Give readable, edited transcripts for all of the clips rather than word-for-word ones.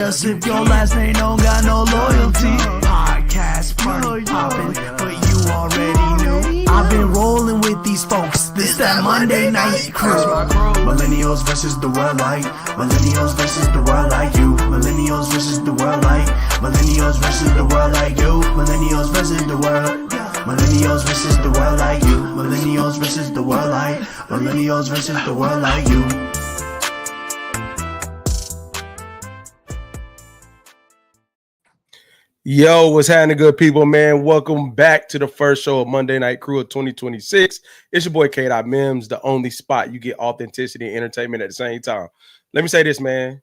Just if your last name don't got no loyalty. Podcast party poppin', but you already knew. I've been rolling with these folks. This that Monday night crew. Millennials versus the world like. Millennials versus the world like you. Millennials versus the world like. Millennials versus the world like you. Millennials versus the world. Millennials versus the world like you. Millennials versus the world like. Millennials versus the world like you. Yo, what's happening, good people, man? Welcome back to the first show of Monday Night Crew of 2026. It's your boy K.Mims, the only spot you get authenticity and entertainment at the same time. Let me say this, man.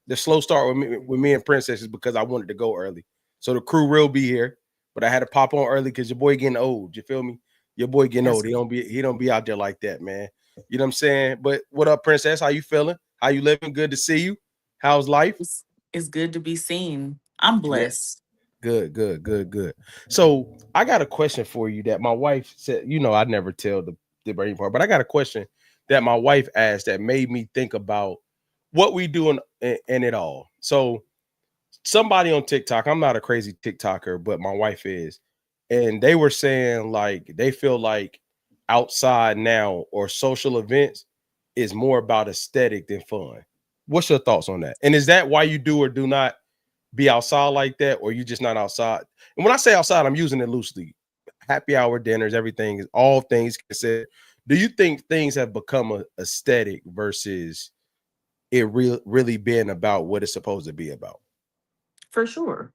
The slow start with me and Princess is because I wanted to go early. So the crew will be here, but I had to pop on early because your boy getting old. You feel me? Your boy getting old. He don't be out there like that, man. You know what I'm saying? But what up, Princess? How you feeling? How you living? Good to see you. How's life? It's good to be seen. I'm blessed. Yeah. Good. So I got a question for you that my wife said, I never tell the brain part, but I got a question that my wife asked that made me think about what we do in it all. So somebody on TikTok, I'm not a crazy TikToker, but my wife is, and they were saying like they feel like outside now or social events is more about aesthetic than fun. What's your thoughts on that? And is that why you do or do not be outside like that, or you just not outside? And when I say outside, I'm using it loosely. Happy hour dinners, everything is all things considered. Do you think things have become a aesthetic versus it really being about what it's supposed to be about? For sure.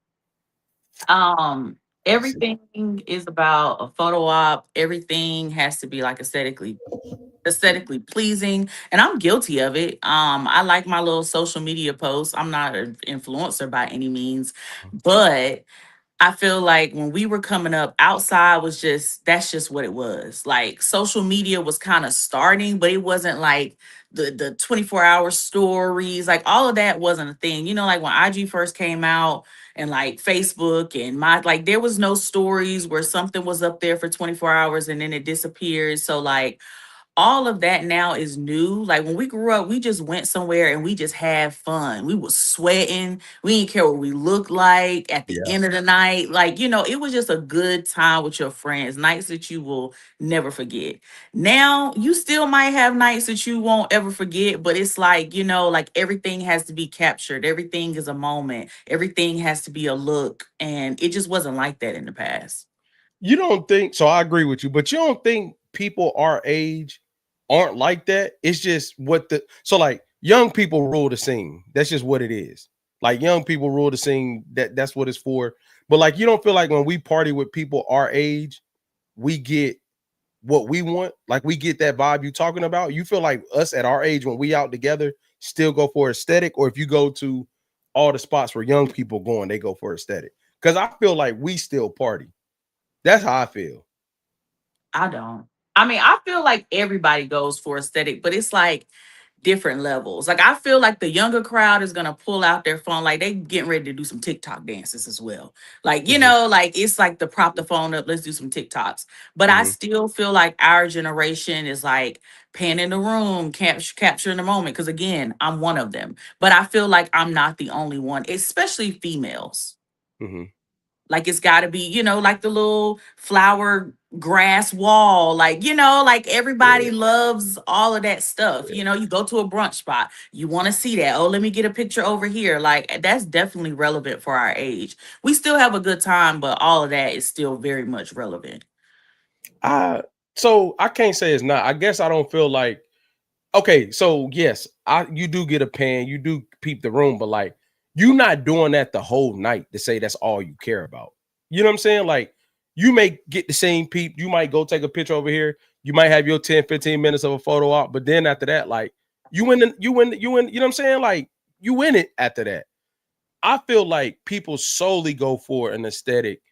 Everything is about a photo op. Everything has to be like aesthetically pleasing, and I'm guilty of it. I like my little social media posts. I'm not an influencer by any means, but I feel like when we were coming up, outside was that's just what it was. Like social media was kind of starting, but it wasn't like the 24-hour stories. Like all of that wasn't a thing. Like when IG first came out and like Facebook and there was no stories where something was up there for 24 hours and then it disappeared. So like all of that now is new. Like when we grew up, we just went somewhere and we just had fun. We was sweating. We didn't care what we looked like at the end of the night. Like, it was just a good time with your friends, nights that you will never forget. Now, you still might have nights that you won't ever forget, but it's like, like everything has to be captured. Everything is a moment. Everything has to be a look. And it just wasn't like that in the past. You don't think so? I agree with you, but you don't think people our age aren't like that? It's just like young people rule the scene. That's just what it is. Like young people rule the scene. That's what it's for. But like, you don't feel like when we party with people our age, we get what we want? Like we get that vibe you talking about? You feel like us at our age when we out together still go for aesthetic, or if you go to all the spots where young people going, they go for aesthetic? Because I feel like we still party. That's how I feel. I don't. I mean, I feel like everybody goes for aesthetic, but it's like different levels. Like I feel like the younger crowd is gonna pull out their phone, like they getting ready to do some TikTok dances as well. Like, like it's like to prop the phone up, let's do some TikToks. But I still feel like our generation is like panning the room, capturing the moment. Cause again, I'm one of them. But I feel like I'm not the only one, especially females. Like it's got to be, like the little flower grass wall. Like, like everybody loves all of that stuff. You go to a brunch spot, you want to see that. Oh, let me get a picture over here. Like that's definitely relevant for our age. We still have a good time, but all of that is still very much relevant. So I can't say it's not. I guess I don't feel like, okay, so yes, you do get a pan, you do peep the room, but like you're not doing that the whole night to say that's all you care about. You know what I'm saying? Like you may get the same peep, you might go take a picture over here, you might have your 10-15 minutes of a photo op, but then after that, like you win, you know what I'm saying? Like you win it after that. I feel like people solely go for an aesthetic.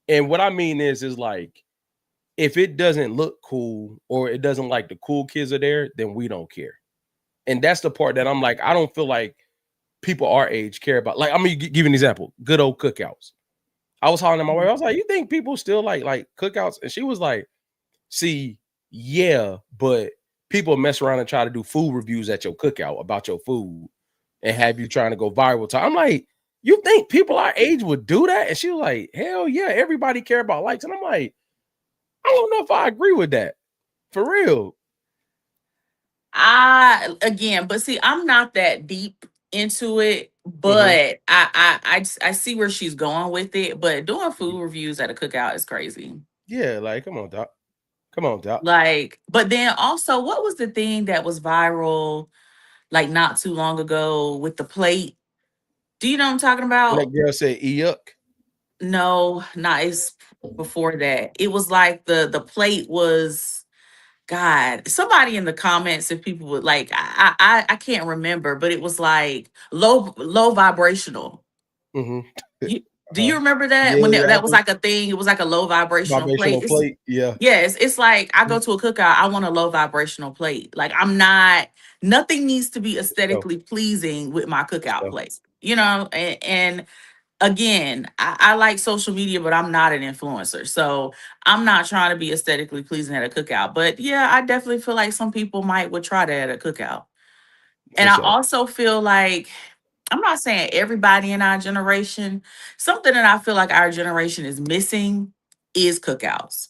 And what I mean is like, if it doesn't look cool or it doesn't like the cool kids are there, then we don't care. And that's the part that I'm like, I don't feel like people our age care about. Like, I'm gonna give you an example. Good old cookouts. I was hollering at my wife. I was like, you think people still like cookouts? And she was like, see, yeah, but people mess around and try to do food reviews at your cookout about your food. and have you trying to go viral. I'm like, you think people our age would do that? And she was like, hell yeah, everybody care about likes. And I'm like, I don't know if I agree with that. For real. But see, I'm not that deep into it, Hmm. but I see where she's going with it. But doing food reviews at a cookout is crazy. Yeah, like, come on, Doc. Come on, Doc. Like, but then also, what was the thing that was viral like not too long ago with the plate? Do you know what I'm talking When about? that girl said yuck. No, not it's before that. It was like the plate was God. Somebody in the comments, if people would like, I can't remember, but it was like low vibrational. Hmm. You, do you remember that Yeah, when yeah, I that was do. like a thing? It was like a low vibrational plate. Vibrational plate. Yeah. Yes, it's like I go to a cookout, I want a low vibrational plate. Like I'm not, nothing needs to be For sure. aesthetically pleasing with my For cookout sure. plate. You know, and again, I like social media, but I'm not an influencer. So I'm not trying to be aesthetically pleasing at a cookout. But yeah, I definitely feel like some people would try that at a cookout. And For I sure. also feel like I'm not saying everybody in our generation, something that I feel like our generation is missing is cookouts.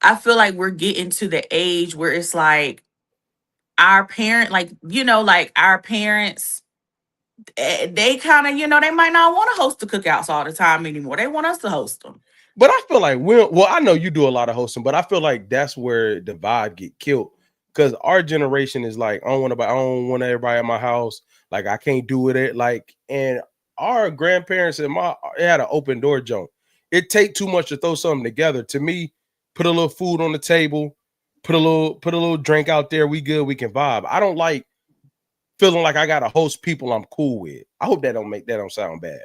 I feel like we're getting to the age where it's like our parent, like, like our parents, they kind of, they might not want to host the cookouts all the time anymore. They want us to host them. But I feel like well, I know you do a lot of hosting, but I feel like that's where the vibe get killed. Because our generation is like, I don't want everybody at my house. Like, I can't do it. Like, and our grandparents and it had an open door joint. It take too much to throw something together. To me, put a little food on the table, put a little drink out there. We good. We can vibe. I don't like feeling like I gotta host people I'm cool with. I hope that don't sound bad.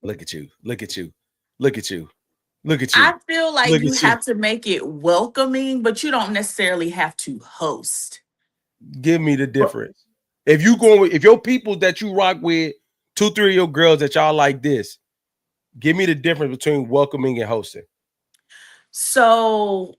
Look at you. Look at you. Look at you. Look at you. I feel like Look you at you. have to make it welcoming, but you don't necessarily have to host. Give me the difference. If your people that you rock with, 2, 3 of your girls that y'all like this, give me the difference between welcoming and hosting. So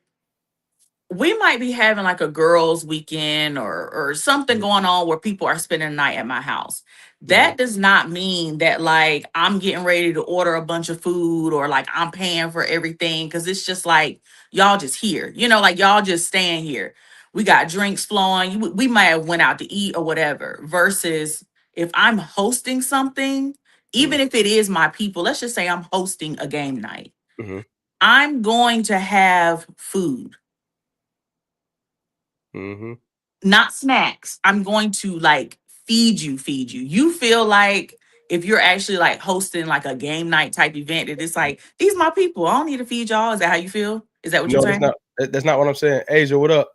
we might be having like a girls' weekend or something Mhm, going on where people are spending the night at my house. mhm, That does not mean that like I'm getting ready to order a bunch of food or like I'm paying for everything because it's just like y'all just here, like y'all just staying here. We got drinks flowing. We might have went out to eat or whatever. Versus if I'm hosting something, mhm, even if it is my people, let's just say I'm hosting a game night. mhm, I'm going to have food, mhm. not snacks. I'm going to like feed you. You feel like if you're actually like hosting like a game night type event, that it's like, these my people. I don't need to feed y'all. Is that how you feel? Is that what you're No, that's saying? not that's not what I'm saying. Asia, what up?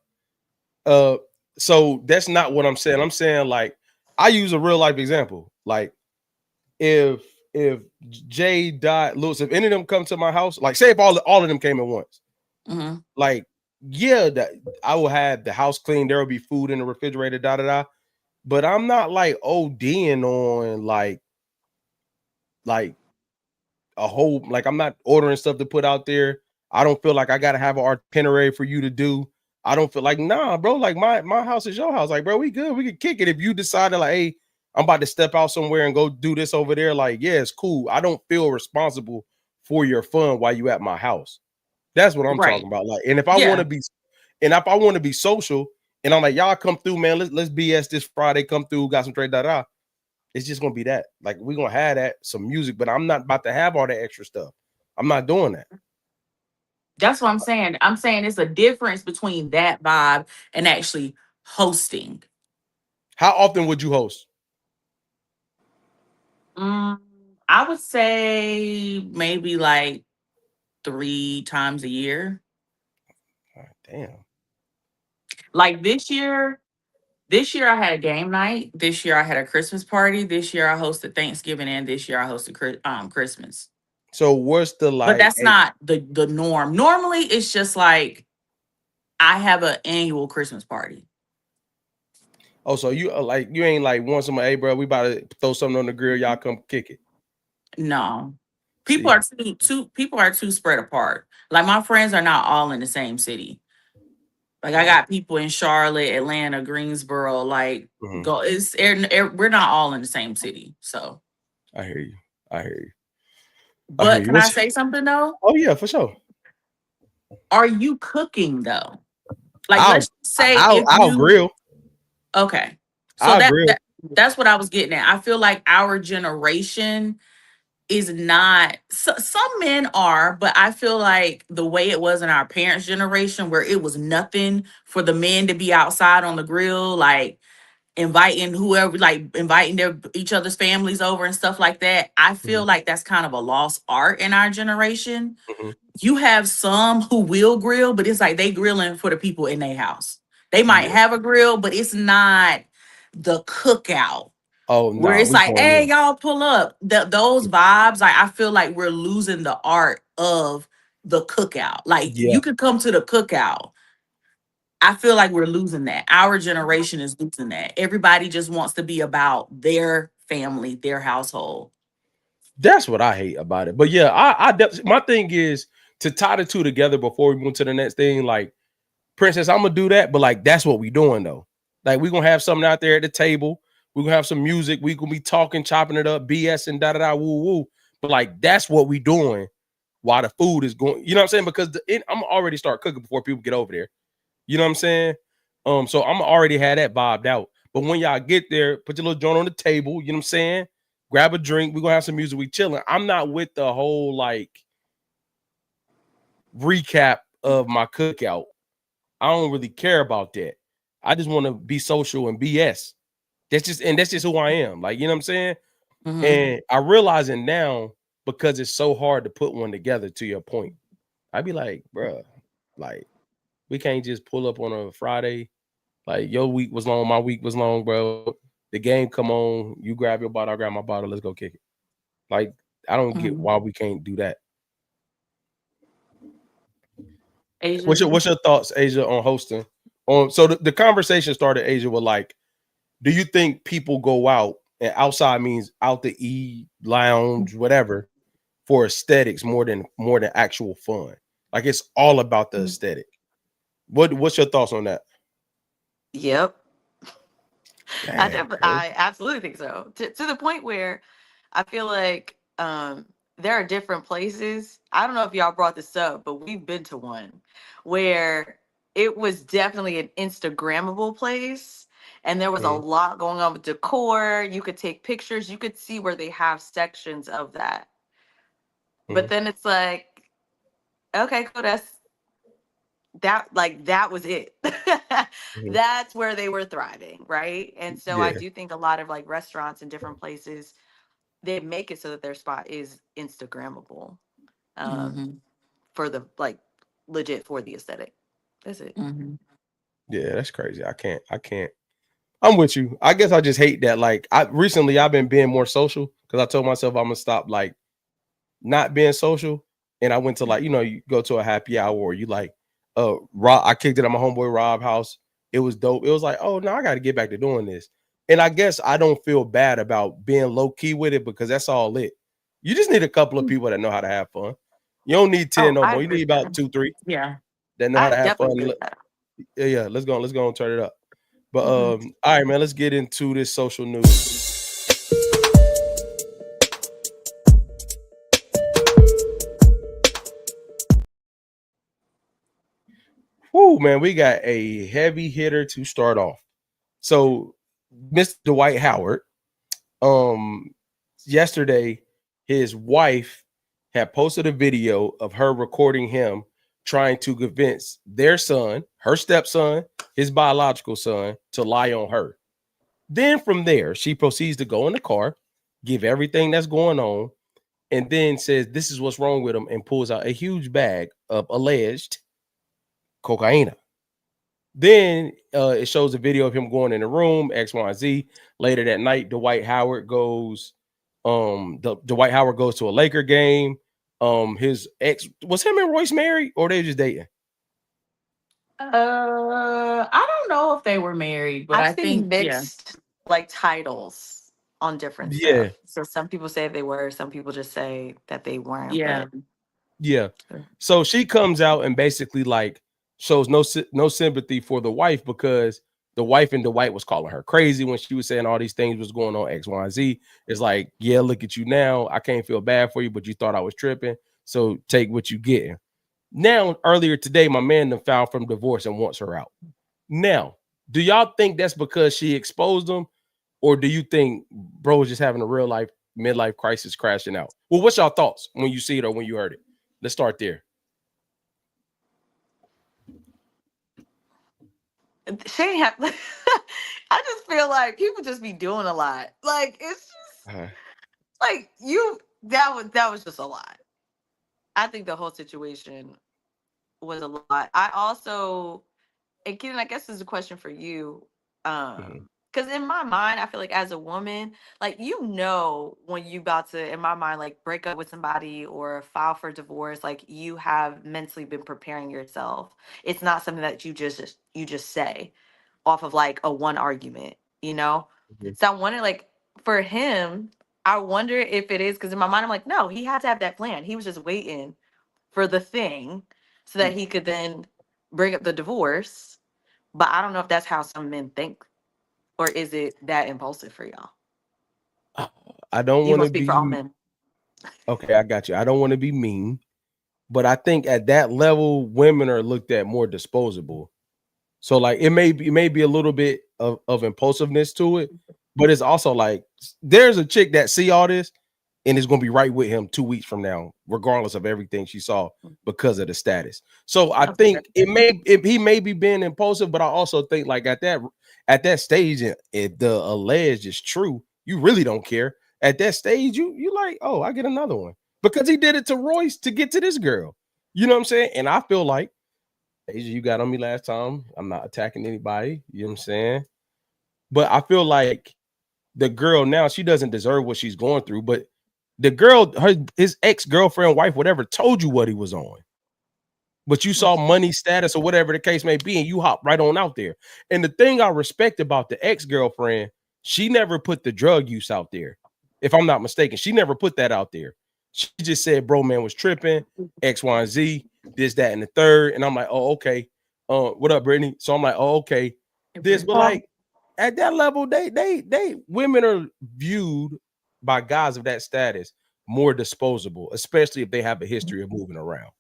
Uh, so that's not what I'm saying. I'm saying, like, I use a real life example. Like, if J. Dot Lewis, if any of them come to my house, like, say if all of them came at once, Hmm. like, yeah, that I will have the house clean. There will be food in the refrigerator, da da da. But I'm not like ODing on like a whole, like, I'm not ordering stuff to put out there. I don't feel like I gotta have an itinerary for you to do. I don't feel like, nah, bro. Like, my house is your house. Like, bro, we good. We can kick it. If you decided like, hey, I'm about to step out somewhere and go do this over there, like, yeah, it's cool. I don't feel responsible for your fun while you at my house. That's what I'm talking Right. about. Like, and Yeah. if I want to be social, and I'm like, y'all come through, man. Let's BS this Friday. Come through, got some trade, da da. It's just gonna be that. Like, we're gonna have that, some music, but I'm not about to have all that extra stuff. I'm not doing that. That's what I'm saying. I'm saying it's a difference between that vibe and actually hosting. How often would you host? Mm, I would say maybe like 3 times a year. God damn. Like this year I had a game night. This year I had a Christmas party. This year I hosted Thanksgiving, and this year I hosted Christmas. So what's the But like? that's not the norm. Normally it's just like I have an annual Christmas party. Oh, so you ain't like want somebody, hey, bro, we about to throw something on the grill. Y'all come kick it. No. People are See, too spread apart. Like my friends are not all in the same city. Like I got people in Charlotte, Atlanta, Greensboro. Like Mhm. go, we're not all in the same city. So, I hear you. I hear you. I hear but you. can I What's say something though? Oh yeah, for sure. Are you cooking though? Like I'll let's say if I'll you grill. okay. So I'll grill. that's what I was getting at. I feel like our generation is not some men are, but I feel like the way it was in our parents' generation where it was nothing for the men to be outside on the grill, like inviting whoever, like inviting their each other's families over and stuff like that. I Mhm, feel like that's kind of a lost art in our generation. mhm. You have some who will grill, but it's like they grilling for the people in their house. They might Yeah. have a grill, but it's not the cookout Oh where no, it's we like, going hey, in. y'all pull up. Those vibes, like I feel like we're losing the art of the cookout. Like Yeah. you could come to the cookout. I feel like we're losing that. Our generation is losing that. Everybody just wants to be about their family, their household. That's what I hate about it. But yeah, my thing is to tie the two together before we move to the next thing. Like, Princess, I'm gonna do that, but like that's what we doing though. Like we gonna have something out there at the table. We're gonna have some music. We gonna be talking, chopping it up, BS and da da da woo woo. But like that's what we doing while the food is going. You know what I'm saying? Because I'm already start cooking before people get over there. You know what I'm saying? So I'm already had that vibed out. But when y'all get there, put your little joint on the table. You know what I'm saying? Grab a drink. We're gonna have some music. We chilling. I'm not with the whole like recap of my cookout. I don't really care about that. I just want to be social and BS. That's just who I am. Like, you know what I'm saying? Mm-hmm. And I realize it now because it's so hard to put one together to your point. I'd be like, bruh, like, we can't just pull up on a Friday. Like, your week was long, my week was long, bro. The game come on, you grab your bottle, I grab my bottle, let's go kick it. Like, I don't get Mm-hmm. why we can't do that. Asia. What's your thoughts, Asia, on hosting? So the conversation started, Asia, with like, do you think people go out and outside means out to eat, lounge, whatever, for aesthetics more than actual fun? Like it's all about the aesthetic. What's your thoughts on that? Yep. Damn. Okay. I absolutely think so. To the point where I feel like there are different places. I don't know if y'all brought this up, but we've been to one where it was definitely an Instagrammable place. And there was a Mhm, lot going on with decor. You could take pictures. You could see where they have sections of that. But mhm, then it's like, okay, cool. That was it. mhm. That's where they were thriving, right? And so I Yeah. do think a lot of like restaurants in different places, they make it so that their spot is Instagrammable, um Mm-hmm. for the like legit for the aesthetic. That's it. Mm-hmm. Yeah, that's crazy. I can't. I'm with you. I guess I just hate that. Like I've been being more social because I told myself I'm gonna stop like not being social. And I went to like, you go to a happy hour or you like Rob, I kicked it at my homeboy Rob house. It was dope. It was like, oh no, I gotta get back to doing this. And I guess I don't feel bad about being low key with it because that's all it. You just need a couple of people that know how to have fun. You don't need 10 Oh, no I more. You agree need with about that. 2, 3 Yeah. that know how I to have definitely fun. agree with that. Yeah, yeah. Let's go and turn it up. But Mm-hmm. all right, man, let's get into this social news. Whoo, man, we got a heavy hitter to start off. So, Mr. Dwight Howard, um, yesterday, his wife had posted a video of her recording him trying to convince their son, her stepson, his biological son, to lie on her. Then from there, she proceeds to go in the car, give everything that's going on, and then says this is what's wrong with him and pulls out a huge bag of alleged cocaine. Then it shows a video of him going in the room, X, Y, and Z. Later that night, Dwight Howard goes to a Laker game. His ex was him and Royce married or they just dating? I don't know if they were married, but I've I seen think yeah. mixed like titles on different Yeah, stuff. So some people say they were, some people just say that they weren't, Yeah. but yeah. So she comes out and basically like shows no sympathy for the wife because the wife and Dwight was calling her crazy when she was saying all these things was going on X, Y, and Z. It's like, yeah, look at you now. I can't feel bad for you, but you thought I was tripping. So take what you getting. Now, earlier today, my man done filed from divorce and wants her out. Now, do y'all think that's because she exposed him, or do you think bro is just having a real life midlife crisis crashing out? Well, what's y'all thoughts when you see it or when you heard it? Let's start there. She ain't have. I just feel like people just be doing a lot. Like it's just like you. That was just a lot. I think the whole situation was a lot. I also, and Keaton, I guess this is a question for you. Because in my mind, I feel like as a woman, like when you about to, in my mind, like break up with somebody or file for divorce, like you have mentally been preparing yourself. It's not something that you just say off of like a one argument, you know? So I wonder, like, for him, I wonder if it is because in my mind, I'm like, no, he had to have that plan. He was just waiting for the thing so that he could then bring up the divorce. But I don't know if that's how some men think, or is it that impulsive for y'all? I don't You want to won't speak for all be men. okay. I got you. I don't want to be mean, but I think at that level, women are looked at more disposable. So like it may be a little bit of impulsiveness to it, but it's also like there's a chick that see all this and is gonna be right with him 2 weeks from now, regardless of everything she saw because of the status. So I think he may be being impulsive, but I also think like at that stage, if the alleged is true, you really don't care. At that stage, you like, oh, I get another one because he did it to Royce to get to this girl. You know what I'm saying? And I feel like Asia, you got on me last time. I'm not attacking anybody. You know what I'm saying? But I feel like the girl now, she doesn't deserve what she's going through. But the girl, his ex-girlfriend, wife, whatever, told you what he was on. But you saw money, status, or whatever the case may be, and you hop right on out there. And the thing I respect about the ex-girlfriend, she never put the drug use out there. If I'm not mistaken, she never put that out there. She just said, bro, man was tripping, X, Y, and Z, this, that, and the third. And I'm like, oh, okay. What up, Brittany? So I'm like, oh, okay. This, but like at that level, they women are viewed by guys of that status more disposable, especially if they have a history of moving around.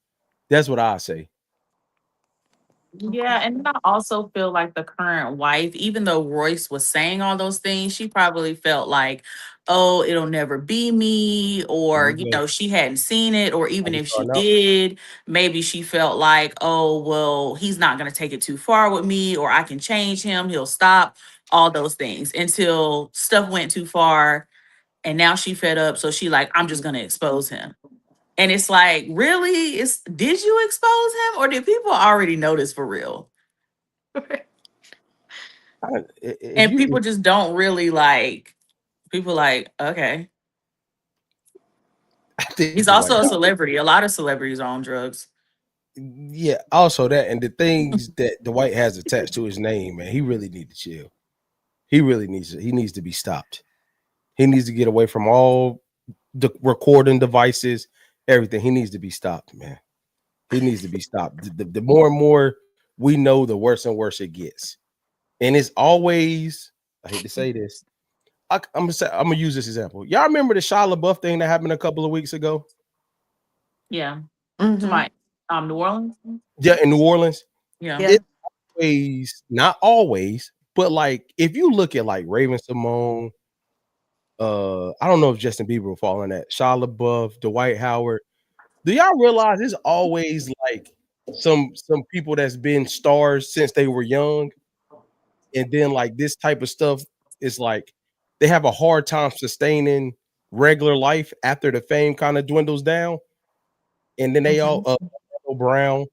That's what I say. Yeah, and I also feel like the current wife, even though Royce was saying all those things, she probably felt like, oh, it'll never be me, or, she hadn't seen it, or even if she did, maybe she felt like, oh, well, he's not going to take it too far with me, or I can change him, he'll stop, all those things until stuff went too far. And now she fed up. So she like, I'm just going to expose him. And it's like, really? Did you expose him, or did people already notice for real? And people just don't really like. People like, okay. He's also a celebrity. A lot of celebrities are on drugs. Yeah, also that, and the things that Dwight has attached to his name, man, he really needs to chill. He needs to be stopped. He needs to get away from all the recording devices, everything. He needs to be stopped, man. He needs to be stopped. The more and more we know, the worse and worse it gets. And it's always, I hate to say this, I'm gonna use this example. Y'all remember the Shia LaBeouf thing that happened a couple of weeks ago? Yeah. To my New Orleans. Yeah, in New Orleans. Yeah. It's always, not always, but like if you look at like Raven Simone, I don't know if Justin Bieber will fall in that. Shia LaBeouf, Dwight Howard. Do y'all realize there's always like some people that's been stars since they were young, and then like this type of stuff is like they have a hard time sustaining regular life after the fame kind of dwindles down, and then they all Brown.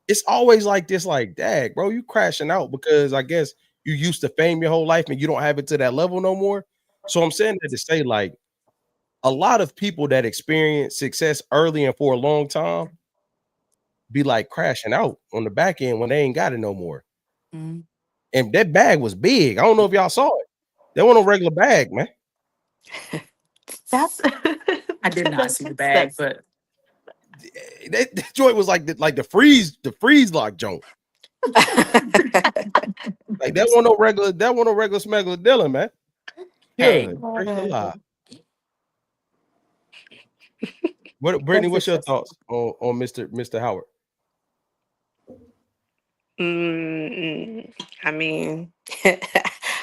It's always like this, like, dag, bro, you crashing out because I guess you used to fame your whole life and you don't have it to that level no more. So I'm saying that to say, like, a lot of people that experience success early and for a long time be like crashing out on the back end when they ain't got it no more. Mm-hmm. And that bag was big. I don't know if y'all saw it. That wasn't a regular bag, man. That's I did not see the bag, but that joint was like the freeze lock joint. Like that one no regular smuggler Dylan, man. Hey, Good. Praise the Lord. Brittany, what's your thoughts on Mr. Howard? I mean,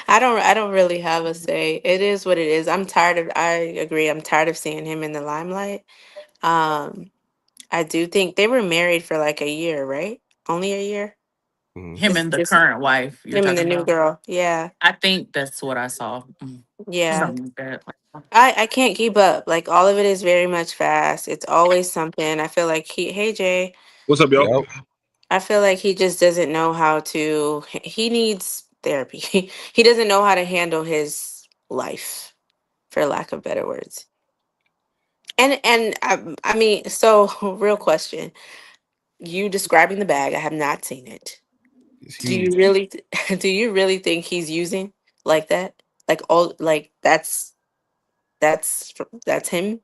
I don't really have a say. It is what it is. I agree. I'm tired of seeing him in the limelight. Um, I do think they were married for like a year, right? Only a year. him It's and the just current wife you're him and the talking new about? girl. Yeah. I think that's what I saw. Yeah. Something like that. I can't keep up. Like all of it is very much fast. It's always something. I feel like hey Jay. What's up, y'all? Yep. I feel like he just doesn't know how to he needs therapy. He doesn't know how to handle his life, for lack of better words. I mean, so real question. You describing the bag, I have not seen it. It's Do you huge. really do you really think he's using like that? Like all like that's him?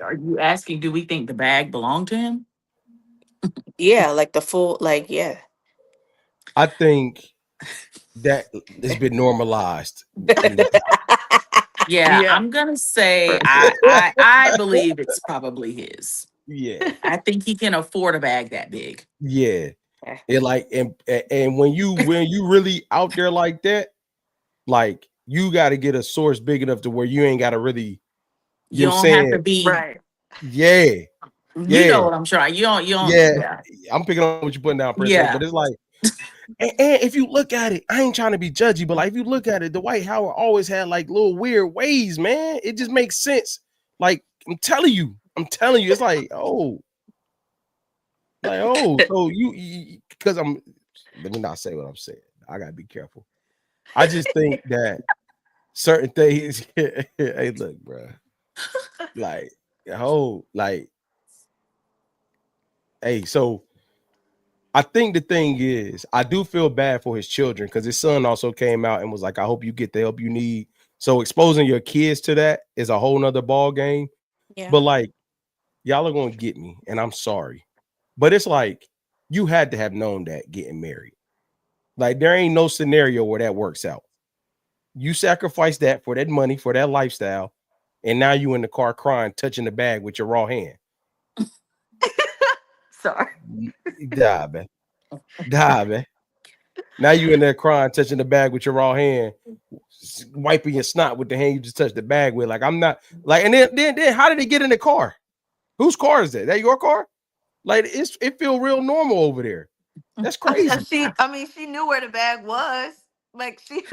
Are you asking, do we think the bag belonged to him? Yeah, like the full like yeah. I think that it's been normalized in this. Yeah, Yeah. I'm gonna say I believe it's probably his. Yeah. I think he can afford a bag that big. Yeah. It like and when you really out there like that, like you got to get a source big enough to where you ain't got to really, You you know what I'm don't have to saying? be. Right. Yeah. You Yeah. know what I'm trying. You don't. Yeah. Yeah. I'm picking on what you're putting down, Princess, Yeah. but it's like, and if you look at it, I ain't trying to be judgy, but like if you look at it, Dwight Howard always had like little weird ways, man. It just makes sense. Like I'm telling you, it's like, so you because let me not say what I'm saying. I gotta be careful. I just think that certain things, hey, look, bro, like, like, hey, so I think the thing is, I do feel bad for his children because his son also came out and was like, I hope you get the help you need. So exposing your kids to that is a whole nother ball game. Yeah. But like, y'all are gonna get me, and I'm sorry. But it's like you had to have known that getting married. Like, there ain't no scenario where that works out. You sacrifice that for that money, for that lifestyle, and now you in the car crying, touching the bag with your raw hand. Sorry. Die, man. Die, man. Now you in there crying, touching the bag with your raw hand, wiping your snot with the hand you just touched the bag with. Like, I'm not like, and then how did he get in the car? Whose car is that? That your car? Like, it feel real normal over there. That's crazy. She knew where the bag was. Like she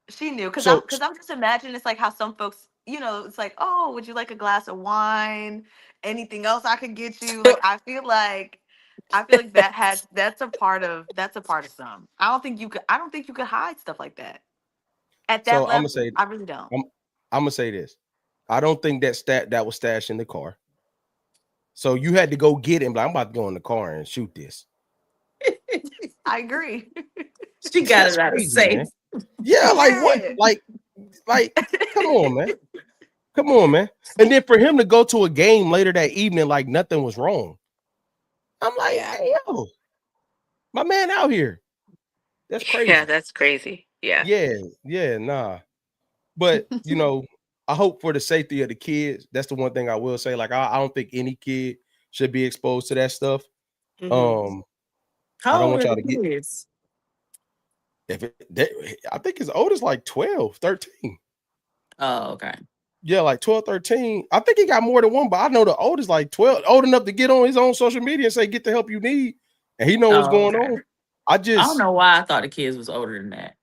she knew So because I'm just imagining it's like how some folks, it's like, oh, would you like a glass of wine? Anything else I could get you? Like I feel like that's a part of some. I don't think you could hide stuff like that at that I'm gonna level. say I really don't. I'm gonna say this. I don't think that was stashed in the car. So you had to go get him. Like, I'm about to go in the car and shoot this. I agree. She got That's it out of crazy, man. safe. Yeah, like what? Yeah. Like, come on, man. Come on, man. And then for him to go to a game later that evening like nothing was wrong. I'm like, Yeah. hey, yo, my man out here. That's Yeah, crazy. that's crazy. Yeah. Yeah, nah. But I hope for the safety of the kids. That's the one thing I will say. Like, I don't think any kid should be exposed to that stuff. Mhm. I How don't old want are y'all the to get kids? I think his oldest like 12, 13. Oh, okay. Yeah, like 12, 13. I think he got more than one, but I know the oldest like 12, old enough to get on his own social media and say, get the help you need. And he know what's Oh, going okay. on. I don't just know why I thought the kids was older than that.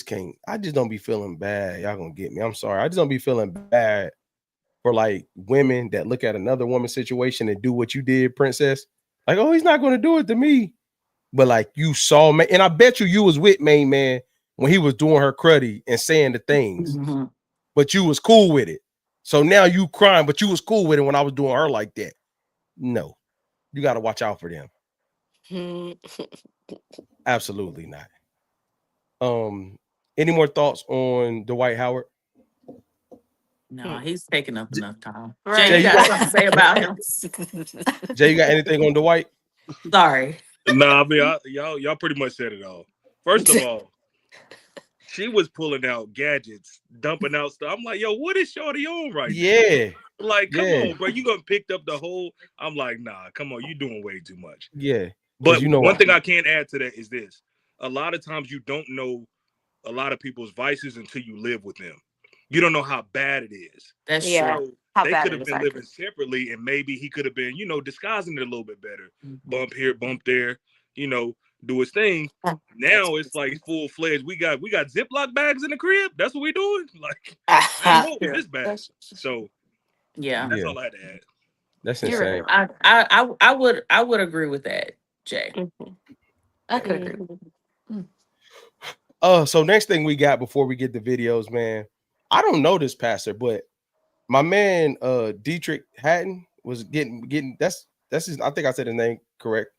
can't. I just don't be feeling bad. Y'all gonna get me. I'm sorry. I just don't be feeling bad for like women that look at another woman's situation and do what you did, Princess. Like, oh, he's not gonna do it to me. But like, you saw me, and I bet you was with Main Man when he was doing her cruddy and saying the things, Mhm. but you was cool with it. So now you crying, but you was cool with it when I was doing her like that. No, you got to watch out for them. Hmm. Absolutely not. Any more thoughts on Dwight Howard? No, he's taking up enough time. Right. Jay, you Jay, you got got something to say about him? Jay, you got anything on Dwight? Sorry. Nah, I mean, y'all pretty much said it all. First of all, she was pulling out gadgets, dumping out stuff. I'm like, yo, what is Shorty on right now? Yeah, Like, come yeah, on, bro. You gonna picked up the whole. I'm like, nah, come on, you doing way too much. yeah. Because But you know one what? thing I can add to that is this: a lot of times you don't know a lot of people's vices until you live with them. You don't know how bad it is. That's Yeah. true. So How they bad could it have is, been I living agree. separately, and maybe he could have been, disguising it a little bit better. Mhm. Bump here, bump there, do his thing. Now it's like full fledged. We got Ziploc bags in the crib. That's what we doing. Like, I didn't know it was True. this bad. So Yeah. that's Yeah, all I had to add. that's You're insane. right. I would agree with that, Jay. Mhm. I could agree. Mhm. So next thing we got before we get the videos, man. I don't know this pastor, but my man Dietrich Hatton was getting that's his, I think I said his name correct.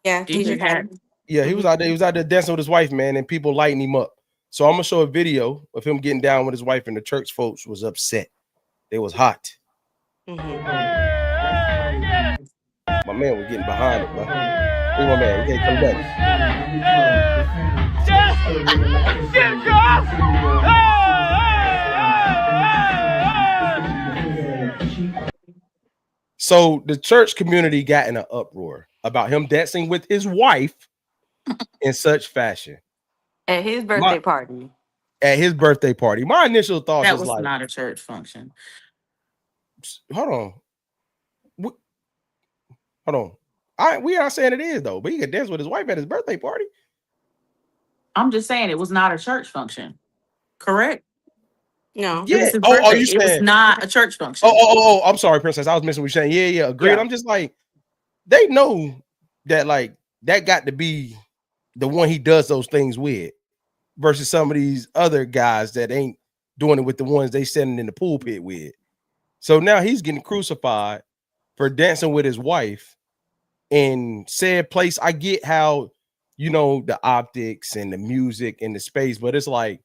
Yeah, Dietrich Dietrich had. Haddon. Yeah, he Mhm. was out there dancing with his wife, man, and people lighting him up. So I'm gonna show a video of him getting down with his wife, and the church folks was upset. They was hot. Mhm. My man was getting behind it, bro. Look at my man. He can't come back. So the church community got in an uproar about him dancing with his wife in such fashion At his My, birthday party. at his birthday party. My initial thoughts That was was like, not a church function. hold on, hold on. We are not saying it is though, but he could dance with his wife at his birthday party. I'm just saying it was not a church function. Correct? No. It Yeah. was his Oh, are birthday. you It was saying? not a church function. Oh, I'm sorry, Princess. I was missing what you're saying. Yeah, agreed. Yeah. I'm just like, they know that like that got to be the one he does those things with, versus some of these other guys that ain't doing it with the ones they sitting in the pulpit with. So now he's getting crucified for dancing with his wife in said place. I get how, the optics and the music and the space, but it's like,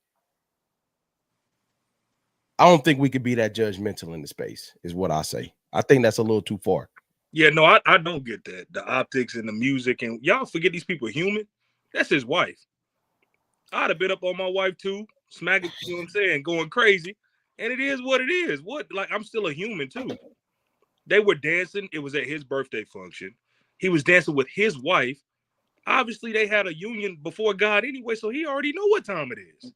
I don't think we could be that judgmental in the space, is what I say. I think that's a little too far. Yeah, no, I don't get that. The optics and the music, and y'all forget these people are human. That's his wife. I'd have been up on my wife too, smacking, you know what I'm saying, going crazy. And it is what it is. What, like, I'm still a human too. They were dancing. It was at his birthday function. He was dancing with his wife. Obviously, they had a union before God anyway, so he already know what time it is.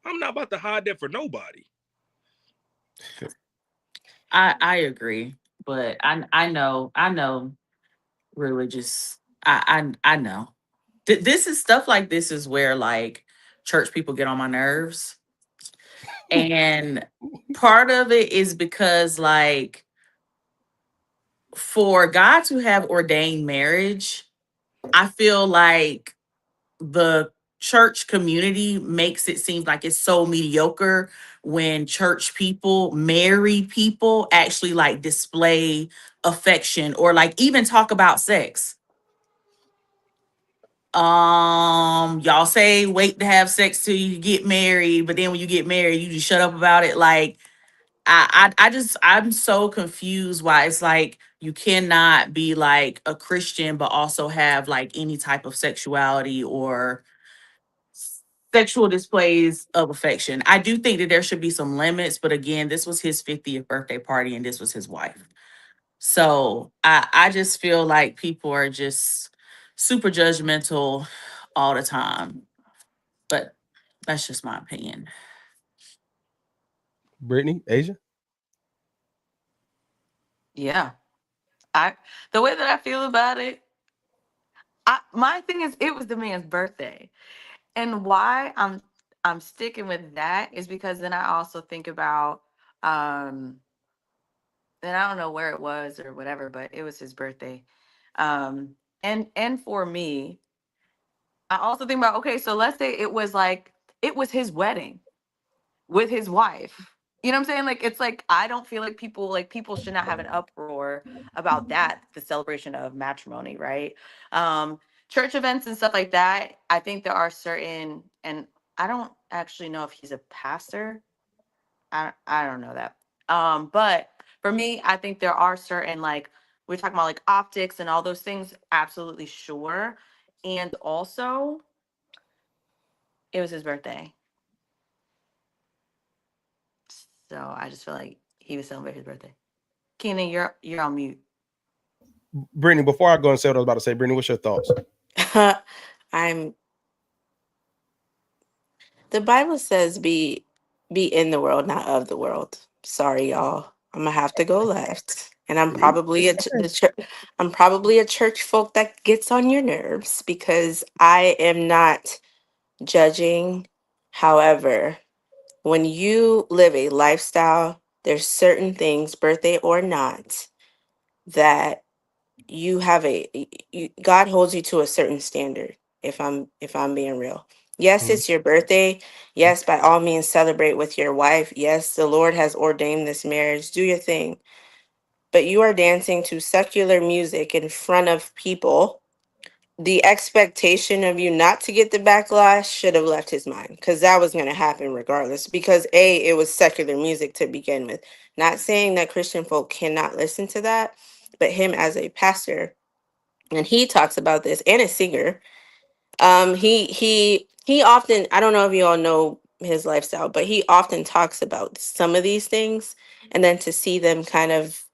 I'm not about to hide that for nobody. I agree, but I know religious. I know. This is stuff like this is where like church people get on my nerves. And part of it is because like for God to have ordained marriage, I feel like the church community makes it seem like it's so mediocre when church people, married people, actually like display affection or like even talk about sex. Y'all say wait to have sex till you get married, but then when you get married, you just shut up about it. Like I'm so confused why it's like you cannot be like a Christian but also have like any type of sexuality or sexual displays of affection. I do think that there should be some limits, but again, this was his 50th birthday party and this was his wife. So I just feel like people are just super judgmental all the time. But that's just my opinion. Brittany, Asia. Yeah. The way that I feel about it, my thing is it was the man's birthday. And why I'm sticking with that is because then I also think about and I don't know where it was or whatever, but it was his birthday. And for me, I also think about, okay, so let's say it was his wedding with his wife. You know what I'm saying? Like it's like I don't feel like people should not have an uproar about that, the celebration of matrimony, right? Church events and stuff like that. I think there are certain, and I don't actually know if he's a pastor. I don't know that. But for me, I think there are certain, like, we're talking about like optics and all those things. Absolutely sure. And also, it was his birthday. So I just feel like he was celebrating his birthday. Keenan, you're on mute. Brittany, before I go and say what I was about to say, Brittany, what's your thoughts? I'm the Bible says be in the world, not of the world. Sorry, y'all. I'm gonna have to go left. And I'm probably I'm probably a church folk that gets on your nerves because I am not judging. However, when you live a lifestyle, there's certain things, birthday or not, that you have God holds you to a certain standard. If I'm being real, yes, Mhm. it's your birthday. Yes, by all means, celebrate with your wife. Yes, the Lord has ordained this marriage. Do your thing, but you are dancing to secular music in front of people. The expectation of you not to get the backlash should have left his mind, because that was going to happen regardless, because it was secular music to begin with. Not saying that Christian folk cannot listen to that, but him as a pastor, and he talks about this, and a singer, he often, I don't know if you all know his lifestyle, but he often talks about some of these things, and then to see them kind of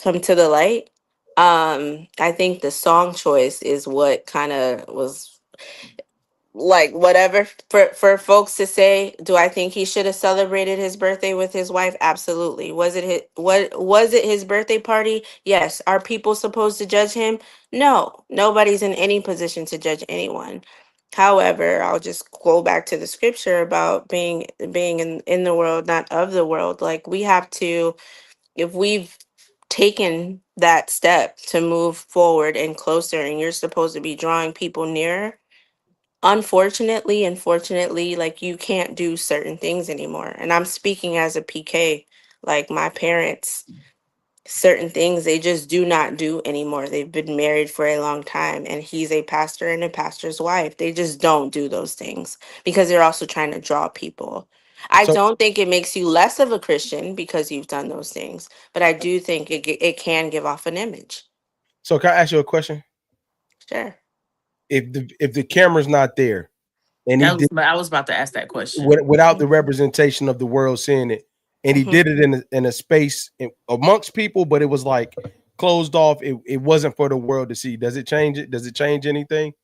come to the light. I think the song choice is what kind of was like whatever for folks to say. Do I think he should have celebrated his birthday with his wife? Absolutely. Was it his birthday party? Yes. Are people supposed to judge him? No, nobody's in any position to judge anyone. However, I'll just go back to the scripture about being in the world, not of the world. Like, we have to, if we've taken that step to move forward and closer, and you're supposed to be drawing people nearer, unfortunately, like, you can't do certain things anymore. And I'm speaking as a PK. Like, my parents, certain things they just do not do anymore. They've been married for a long time, and he's a pastor and a pastor's wife. They just don't do those things because they're also trying to draw people. I So, don't think it makes you less of a Christian because you've done those things, but I do think it can give off an image. so can I ask you a question? Sure. If the camera's not there, and he did I was about to ask that question. without the representation of the world seeing it, and he Mhm. did it in a space amongst people, but it was like closed off. It wasn't for the world to see. Does it change it? Does it change anything?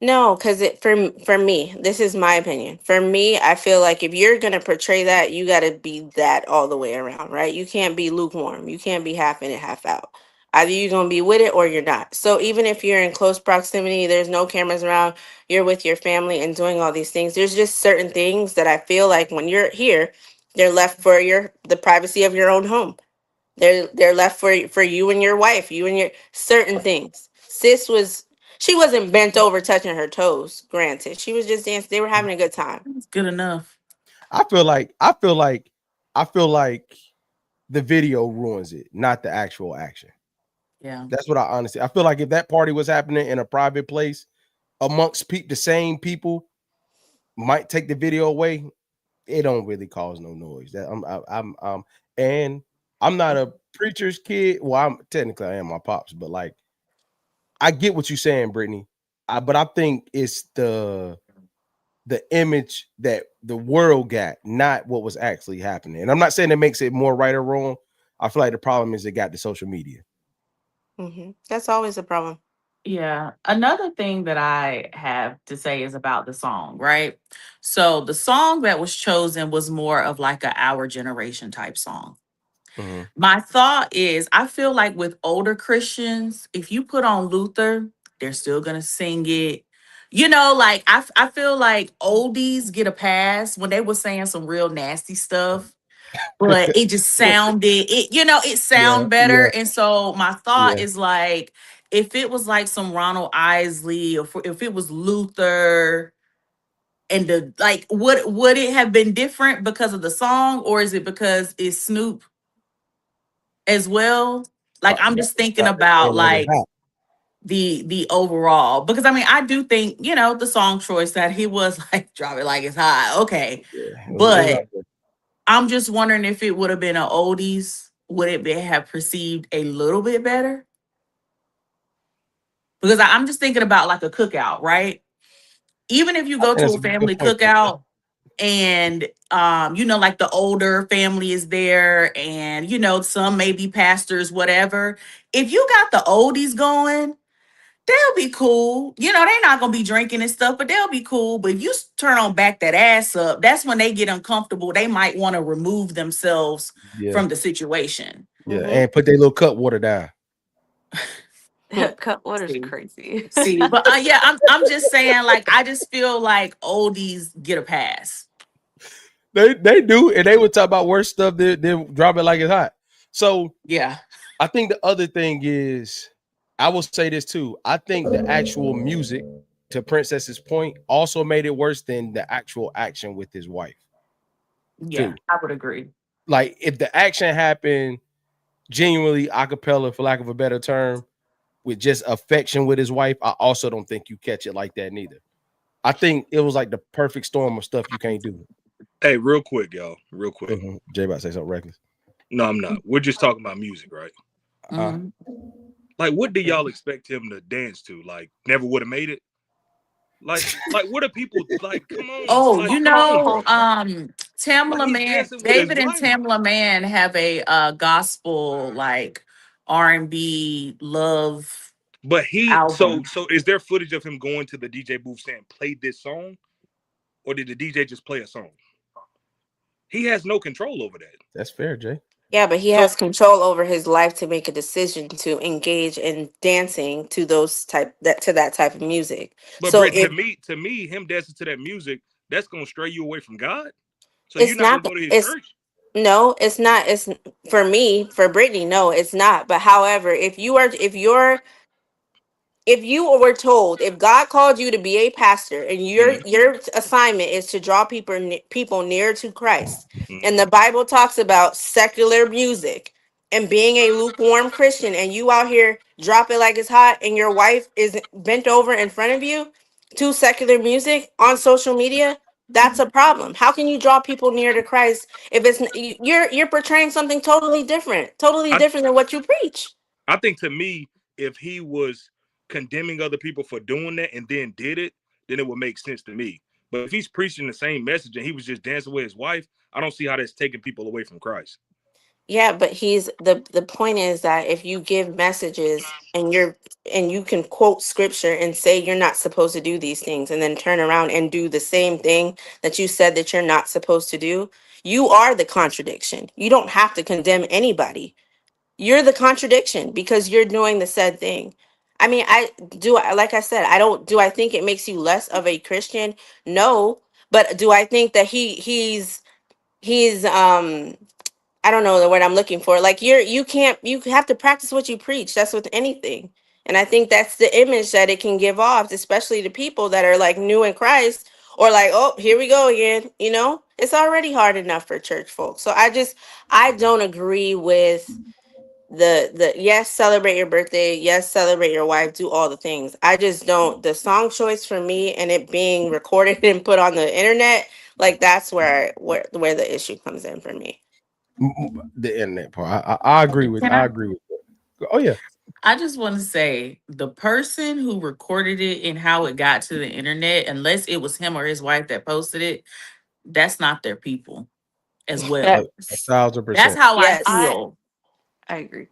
No, because for me, this is my opinion. For me, I feel like if you're gonna portray that, you gotta be that all the way around, right? You can't be lukewarm. You can't be half in it, half out. Either you're gonna be with it or you're not. So even if you're in close proximity, there's no cameras around, you're with your family and doing all these things. There's just certain things that I feel like when you're here, they're left for the privacy of your own home. They're left for you and your wife, you and your certain things. She wasn't bent over touching her toes, granted. She was just dancing. They were having a good time. It's good enough. I feel like the video ruins it, not the actual action. Yeah. That's what I feel like. If that party was happening in a private place amongst the same people, might take the video away. It don't really cause no noise. That and I'm not a preacher's kid. Well, I am my pops, but like, I get what you're saying, Brittany. But I think it's the image that the world got, not what was actually happening. And I'm not saying it makes it more right or wrong. I feel like the problem is it got the social media. That's always a problem. Yeah. Another thing that I have to say is about the song, right? So the song that was chosen was more of like a our generation type song. Mhm. My thought is, I feel like with older Christians, if you put on Luther, they're still gonna sing it. Like I feel like oldies get a pass when they were saying some real nasty stuff, but it just it Yeah, sound better. yeah, And so my thought yeah. is like, if it was like some Ronald Isley, or if it was Luther, and the like, would it have been different because of the song, or is it because it's Snoop as well? Like, I'm just thinking about And it like hot. the overall, because I mean, I do think, the song choice that he was like drop it like it's hot, okay, Yeah, it was but out there. I'm just wondering if it would have been an oldies, would it have perceived a little bit better? Because I'm just thinking about like a cookout, right? Even if you I go think to that's a a good family point, though. cookout and you know, like the older family is there, and you know, some maybe pastors, whatever. If you got the oldies going, they'll be cool. You know, they're not gonna be drinking and stuff, but they'll be cool. But if you turn on back that ass up, that's when they get uncomfortable. They might want to remove themselves Yeah, from the situation. yeah, Mhm. and put their little cut water down. Cut water's See, crazy. see, but yeah, I'm just saying, like, I just feel like oldies get a pass. They do, and they would talk about worse stuff. They drop it like it's hot. So Yeah, I think the other thing is, I will say this too. I think the actual music, to Princess's point, also made it worse than the actual action with his wife yeah, too. I would agree. Like if the action happened genuinely a cappella, for lack of a better term, with just affection with his wife, I also don't think you catch it like that neither. I think it was like the perfect storm of stuff you can't do. Hey, real quick, y'all. Real quick. Jay about to say something reckless. No, I'm not. We're just talking about music, right? Mhm. Like, what do y'all expect him to dance to? Like, never would have made it. Like, what are people like? Come on, Oh, like, you come on, know, bro. Like, Tamla he's Man, dancing with his David and wife. Tamla Man have a gospel like R&B love But so album. so is there footage of him going to the DJ booth saying, "Play this song," or did the DJ just play a song? He has no control over that. That's fair, Jay. Yeah, but he So, has control over his life to make a decision to engage in dancing to that type of music. but So Britt, if to me, him dancing to that music, that's gonna stray you away from God. So you're it's not gonna not, go to his it's church. no, it's not. It's for me, for Brittany. No, it's not. But however, if you were told, if God called you to be a pastor and Mm-hmm, your assignment is to draw people near to Christ, mm-hmm. and the Bible talks about secular music and being a lukewarm Christian, and you out here drop it like it's hot, and your wife is bent over in front of you to secular music on social media, that's a problem. How can you draw people near to Christ if you're portraying something totally I different than what you preach? I think to me, if he was condemning other people for doing that and then did it, then it would make sense to me. But if he's preaching the same message and he was just dancing with his wife, I don't see how that's taking people away from Christ. Yeah, but he's the point is that if you give messages and you can quote scripture and say you're not supposed to do these things and then turn around and do the same thing that you said that you're not supposed to do, you are the contradiction. You don't have to condemn anybody. You're the contradiction because you're doing the said thing. I mean, like I said, I don't do I think it makes you less of a Christian? No, but do I think that he's I don't know the word I'm looking for. Like you have to practice what you preach. That's with anything. And I think that's the image that it can give off, especially to people that are like new in Christ or like, oh, here we go again. You know, it's already hard enough for church folks. So I don't agree with the yes, celebrate your birthday, yes, celebrate your wife, do all the things. I just don't the song choice for me and it being recorded and put on the internet, like that's where the issue comes in for me. The internet part. I agree with. Can I I? agree with that. Oh yeah. I just want to say the person who recorded it and how it got to the internet, unless it was him or his wife that posted it, that's not their people as That well. A thousand That's percent. how I yes, feel. I agree.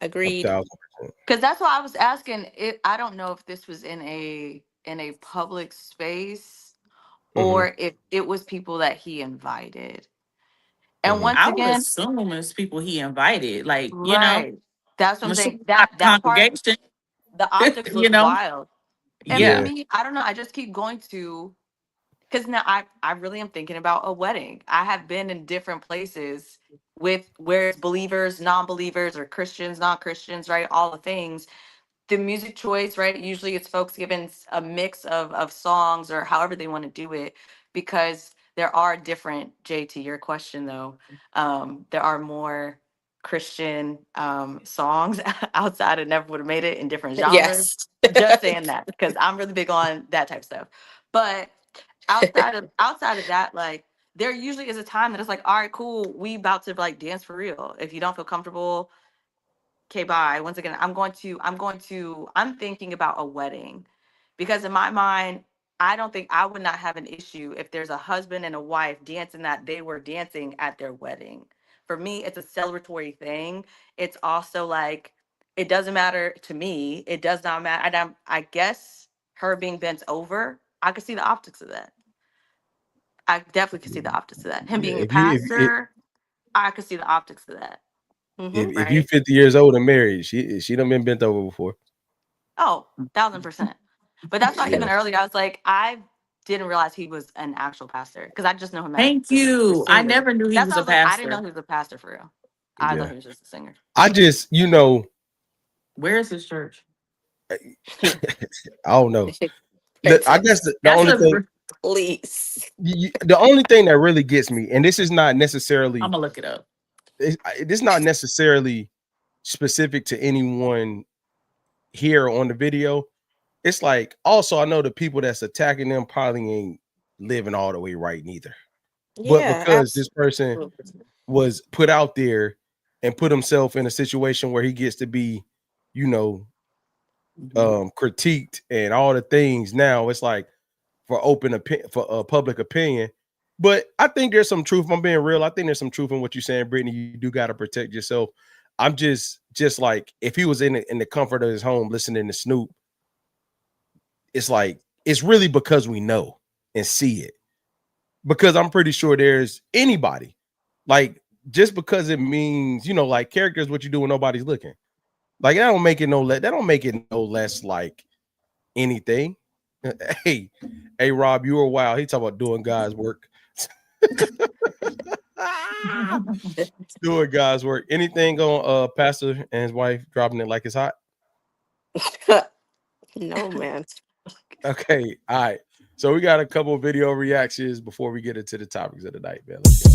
A agreed. thousand percent. Because that's why I was asking. I don't know if this was in a public space Mm-hmm. or if it was people that he invited. And Mm-hmm. once I would again, assume it's people he invited, like, you know, right. That's what I'm I'm assuming saying. it's not That part, congregation, the optics you look know? wild. And for Yeah. Yeah. me, I don't know. I just keep going to because now I really am thinking about a wedding. I have been in different places with where it's believers, non-believers, or Christians, non-Christians, right? All the things. The music choice, right? Usually it's folks given a mix of songs or however they want to do it because there are different, Jay, to your question though, there are more Christian songs outside of Never Would Have Made It in different genres. Yes. Just saying that because I'm really big on that type of stuff. But outside of that, like there usually is a time that it's like, all right, cool, we about to like dance for real. If you don't feel comfortable, okay, bye. Once again, I'm thinking about a wedding, because in my mind, I don't think I would not have an issue if there's a husband and a wife dancing that they were dancing at their wedding. For me, it's a celebratory thing. It's also like, it doesn't matter to me. It does not matter. And I guess her being bent over, I could see the optics of that. I definitely could see the optics of that. Him Yeah, being a pastor, I could see the optics of that. if you Right? 50 years old and married, she done been bent over before. Oh, 1000%. But that's why even Yeah. earlier I was like, I didn't realize he was an actual pastor, because I just know him as Thank the you. I singer. never knew he That's was why I a was like, I didn't know pastor. he was a pastor for real. I thought Yeah. he was just a singer. I just, Where is his church? I don't know. I guess the That's only thing, Please. the only thing that really gets me, and this is not necessarily, I'm gonna look it up. it's not necessarily specific to anyone here on the video. It's like, also, I know the people that's attacking them probably ain't living all the way right neither. But Yeah, because this person absolutely. was put out there and put himself in a situation where he gets to be, you know, critiqued and all the things, now it's like for public opinion. But I think there's some truth. If I'm being real, I think there's some truth in what you're saying, Brittany. You do got to protect yourself. I'm just like, if he was in the comfort of his home listening to Snoop, it's like, it's really because we know and see it. Because I'm pretty sure there's anybody, like, just because it means, like, character is what you do when nobody's looking. Like, that don't make it no less like anything. Hey, Rob, you were wild. He talking about doing God's work. Doing God's work. Anything on Pastor and his wife dropping it like it's hot? No, man. Okay, all right. So we got a couple of video reactions before we get into the topics of the night, man. Let's go.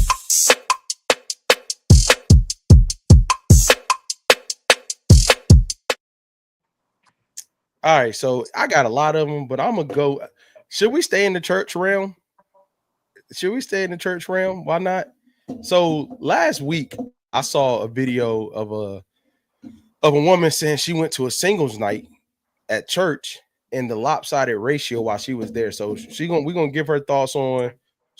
All right, so I got a lot of them, but I'm gonna go. Should we stay in the church realm? Why not? So last week I saw a video of a woman saying she went to a singles night at church and the lopsided ratio while she was there. So we're gonna give her thoughts on.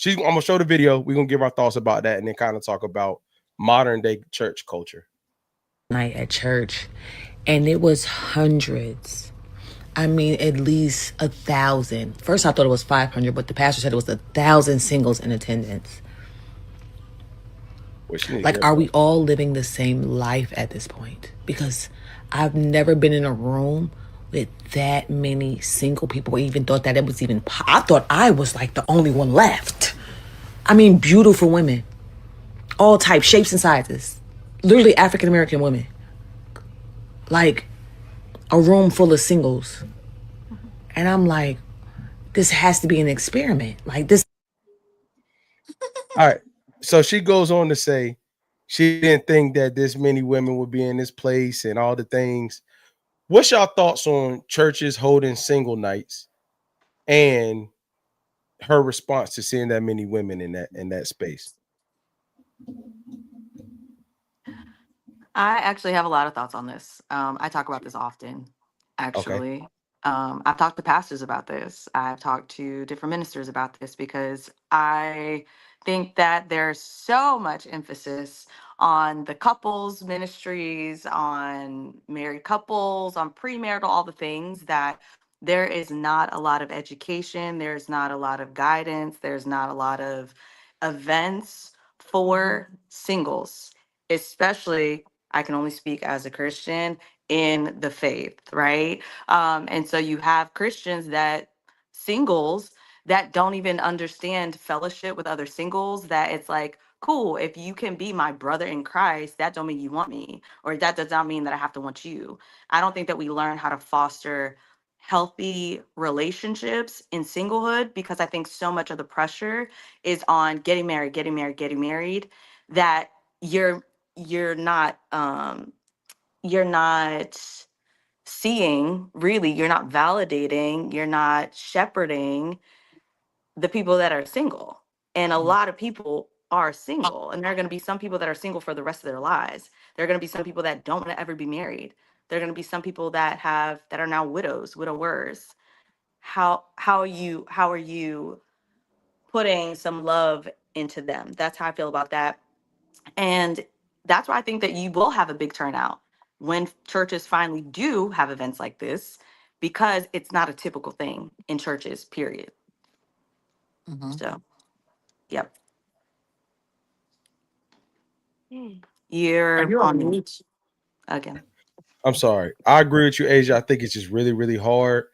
I'm gonna show the video. We're gonna give our thoughts about that and then kind of talk about modern day church culture. Night at church, and it was hundreds. I mean, at least 1,000. First, I thought it was 500, but the pastor said it was 1,000 singles in attendance. Like, are we all living the same life at this point? Because I've never been in a room with that many single people, or even thought that it was even. I thought I was like the only one left. I mean, beautiful women, all types, shapes, and sizes. Literally African American women. Like, a room full of singles. And I'm like, this has to be an experiment. Like this. All right. So she goes on to say she didn't think that this many women would be in this place and all the things. What's y'all thoughts on churches holding single nights and her response to seeing that many women in that space? I actually have a lot of thoughts on this. I talk about this often, actually. Okay. I've talked to pastors about this. I've talked to different ministers about this, because I think that there's so much emphasis on the couples ministries, on married couples, on premarital, all the things, that there is not a lot of education, there's not a lot of guidance, there's not a lot of events for singles, especially, I can only speak as a Christian in the faith, right? And so you have Christians that singles that don't even understand fellowship with other singles, that it's like, cool, if you can be my brother in Christ, that don't mean you want me, or that does not mean that I have to want you. I don't think that we learn how to foster healthy relationships in singlehood, because I think so much of the pressure is on getting married, that you're you're not you're not seeing, really, you're not validating, you're not shepherding the people that are single. And a lot of people are single, and there are going to be some people that are single for the rest of their lives. There are going to be some people that don't want to ever be married. There are going to be some people that are now widowers. How are you putting some love into them? That's how I feel about that. And that's why I think that you will have a big turnout when churches finally do have events like this, because it's not a typical thing in churches, period. Mhm. So, yep. Hmm. Are You're you on on mute mute? again. I'm sorry. I agree with you, Asia. I think it's just really, really hard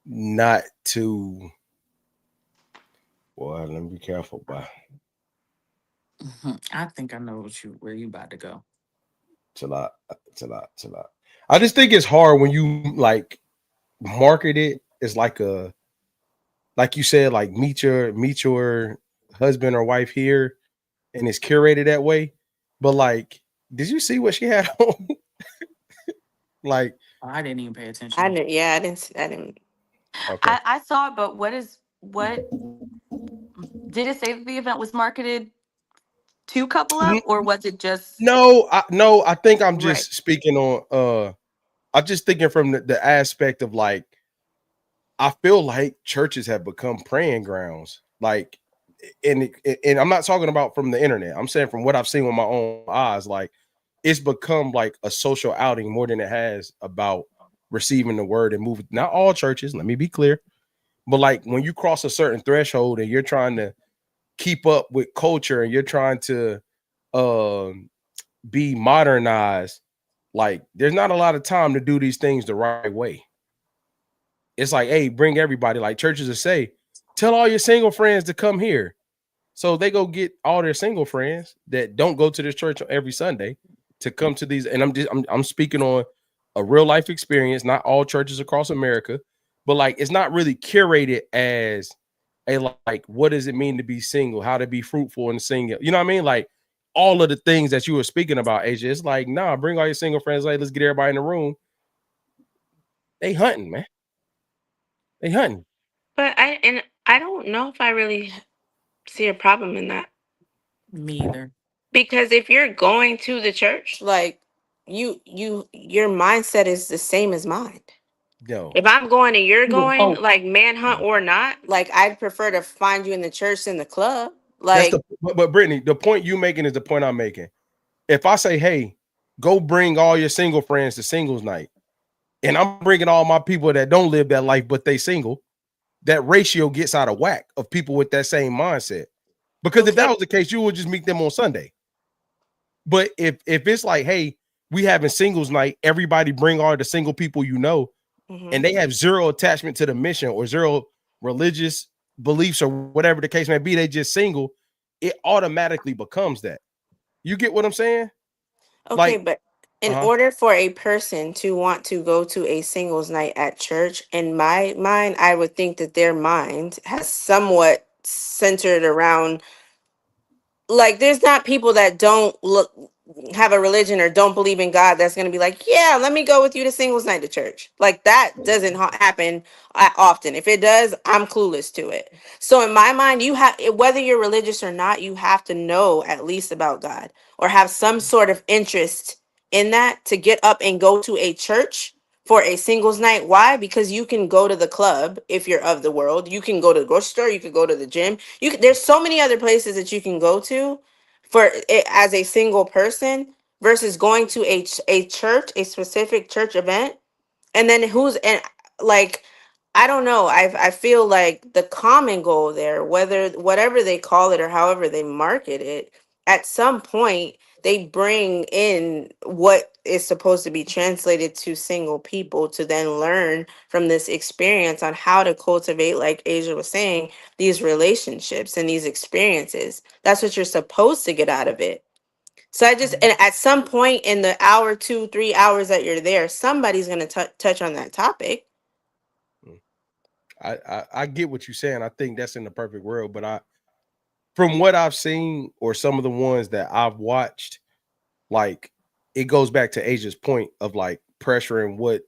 not to. Well, let me be careful, but I think I know where you about to go. chill out, chill out, chill out. I just think it's hard when you like market it as like you said, like meet your husband or wife here, and it's curated that way. But like, did you see what she had on? Like, I didn't even pay I attention. didn't. Yeah, I didn't. okay, I saw it, but what did it say that the event was marketed to couple up, or was it just no, I think I'm right? just speaking on. I'm just thinking from the aspect of like, I feel like churches have become praying grounds. Like, and I'm not talking about from the internet. I'm saying from what I've seen with my own eyes. Like, it's become like a social outing more than it has about receiving the word and moving. Not all churches, let me be clear, but like when you cross a certain threshold and you're trying to keep up with culture and you're trying to um, be modernized, like there's not a lot of time to do these things the right way. It's like, hey, bring everybody. Like churches will say, tell all your single friends to come here. So they go get all their single friends that don't go to this church every Sunday to come to these. And I'm speaking on a real life experience, not all churches across America, but like it's not really curated as a like what does it mean to be single, how to be fruitful and single. You know what I mean? Like all of the things that you were speaking about, Asia. It's like, nah, bring all your single friends. Like, let's get everybody in the room. They hunting, man. They hunting. But I don't know if I really see a problem in that, Me either. because if you're going to the church, like your mindset is the same as mine. Yo. If I'm going and you're You would going, hope. like manhunt or not, like I'd prefer to find you in the church than the club. That's Like, but Brittany, the point you making is the point I'm making. If I say, hey, go bring all your single friends to singles night, and I'm bringing all my people that don't live that life but they single, that ratio gets out of whack of people with that same mindset. Because if that okay, was the case, you would just meet them on Sunday. But if it's like, hey, we having singles night, everybody bring all the single people you know, hmm and they have zero attachment to the mission or zero religious beliefs or whatever the case may be, they just single, it automatically becomes that. You get what I'm saying? okay, Like, but in uh-huh. order for a person to want to go to a singles night at church, in my mind, I would think that their mind has somewhat centered around, like, there's not people that don't look have a religion or don't believe in God that's going to be like, yeah, let me go with you to singles night to church. Like that doesn't happen often. If it does, I'm clueless to it. So in my mind, you have, whether you're religious or not, you have to know at least about God or have some sort of interest in that to get up and go to a church for a singles night. Why? Because you can go to the club if you're of the world. You can go to the grocery store. You could go to the gym. There's so many other places that you can go to for it as a single person versus going to a church, a specific church event, and then who's and like I don't know. I feel like the common goal there, whether whatever they call it or however they market it, at some point they bring in what is supposed to be translated to single people to then learn from this experience on how to cultivate, like Asia was saying, these relationships and these experiences. That's what you're supposed to get out of it. So and at some point in the hour, 2, 3 hours that you're there, somebody's going to touch on that topic. I get what you're saying. I think that's in the perfect world, but from what I've seen or some of the ones that I've watched, like it goes back to Asia's point of like pressure and what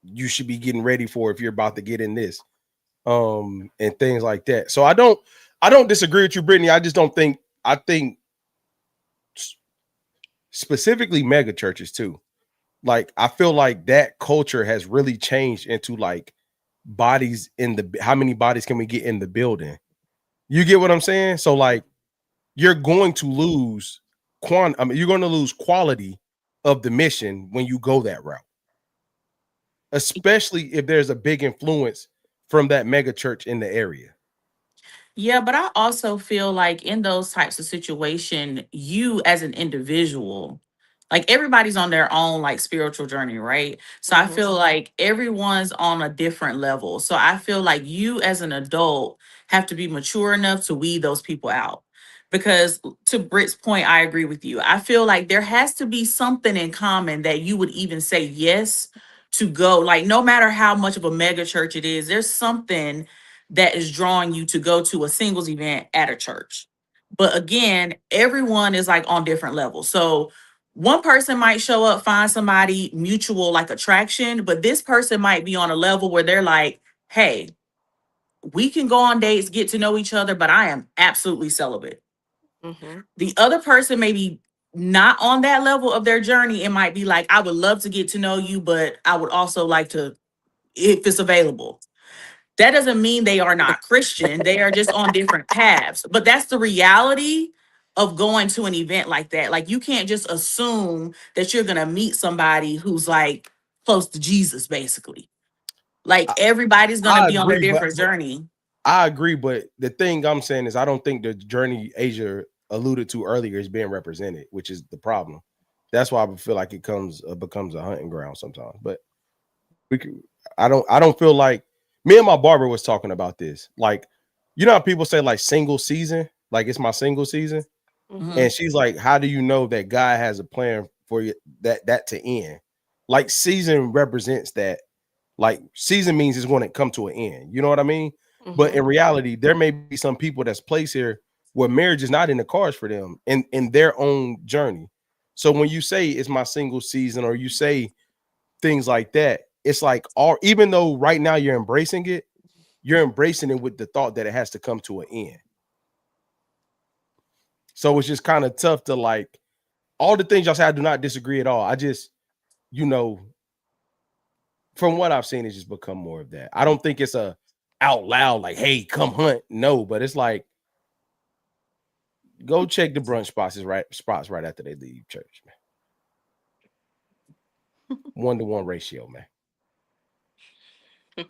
you should be getting ready for if you're about to get in this and things like that. So I don't disagree with you, Brittany. I just don't think. I think specifically mega churches too. Like I feel like that culture has really changed into like bodies in the how many bodies can we get in the building? You get what I'm saying? So like you're going to lose you're going to lose quality of the mission when you go that route. Especially if there's a big influence from that mega church in the area. Yeah, but I also feel like in those types of situation, you as an individual, like everybody's on their own like spiritual journey, right? So I Mhm. feel like everyone's on a different level. So I feel like you as an adult have to be mature enough to weed those people out. Because to Britt's point, I agree with you. I feel like there has to be something in common that you would even say yes to go. Like no matter how much of a mega church it is, there's something that is drawing you to go to a singles event at a church. But again, everyone is like on different levels. So one person might show up, find somebody mutual like attraction, but this person might be on a level where they're like, hey, we can go on dates, get to know each other, but I am absolutely celibate. Mhm. The other person may be not on that level of their journey. It might be like, I would love to get to know you, but I would also like to, if it's available. That doesn't mean they are not Christian. They are just on different paths. But that's the reality of going to an event like that. Like you can't just assume that you're going to meet somebody who's like close to Jesus, basically. Like I, everybody's going to I be on a agree, different journey. I agree, but the thing I'm saying is I don't think the journey Asia alluded to earlier is being represented, which is the problem. That's why I feel like it becomes a hunting ground sometimes. But we could, I don't feel like me and my barber was talking about this. Like, you know how people say like single season, like it's my single season, Mhm. Mhm. and she's like, how do you know that God has a plan for you that to end? Like season represents that. Like season means it's going to come to an end. You know what I mean? But Mhm. in reality, there may be some people that's placed here where marriage is not in the cards for them in their own journey. So when you say it's my single season, or you say things like that, it's like all even though right now you're embracing it with the thought that it has to come to an end. So it's just kind of tough to like all the things y'all say. I do not disagree at all. I just, you know, from what I've seen, it's just become more of that. I don't think it's a out loud like, "Hey, come hunt." No, but it's like, go check the brunch spots right after they leave church, man. 1-to-1 ratio, man.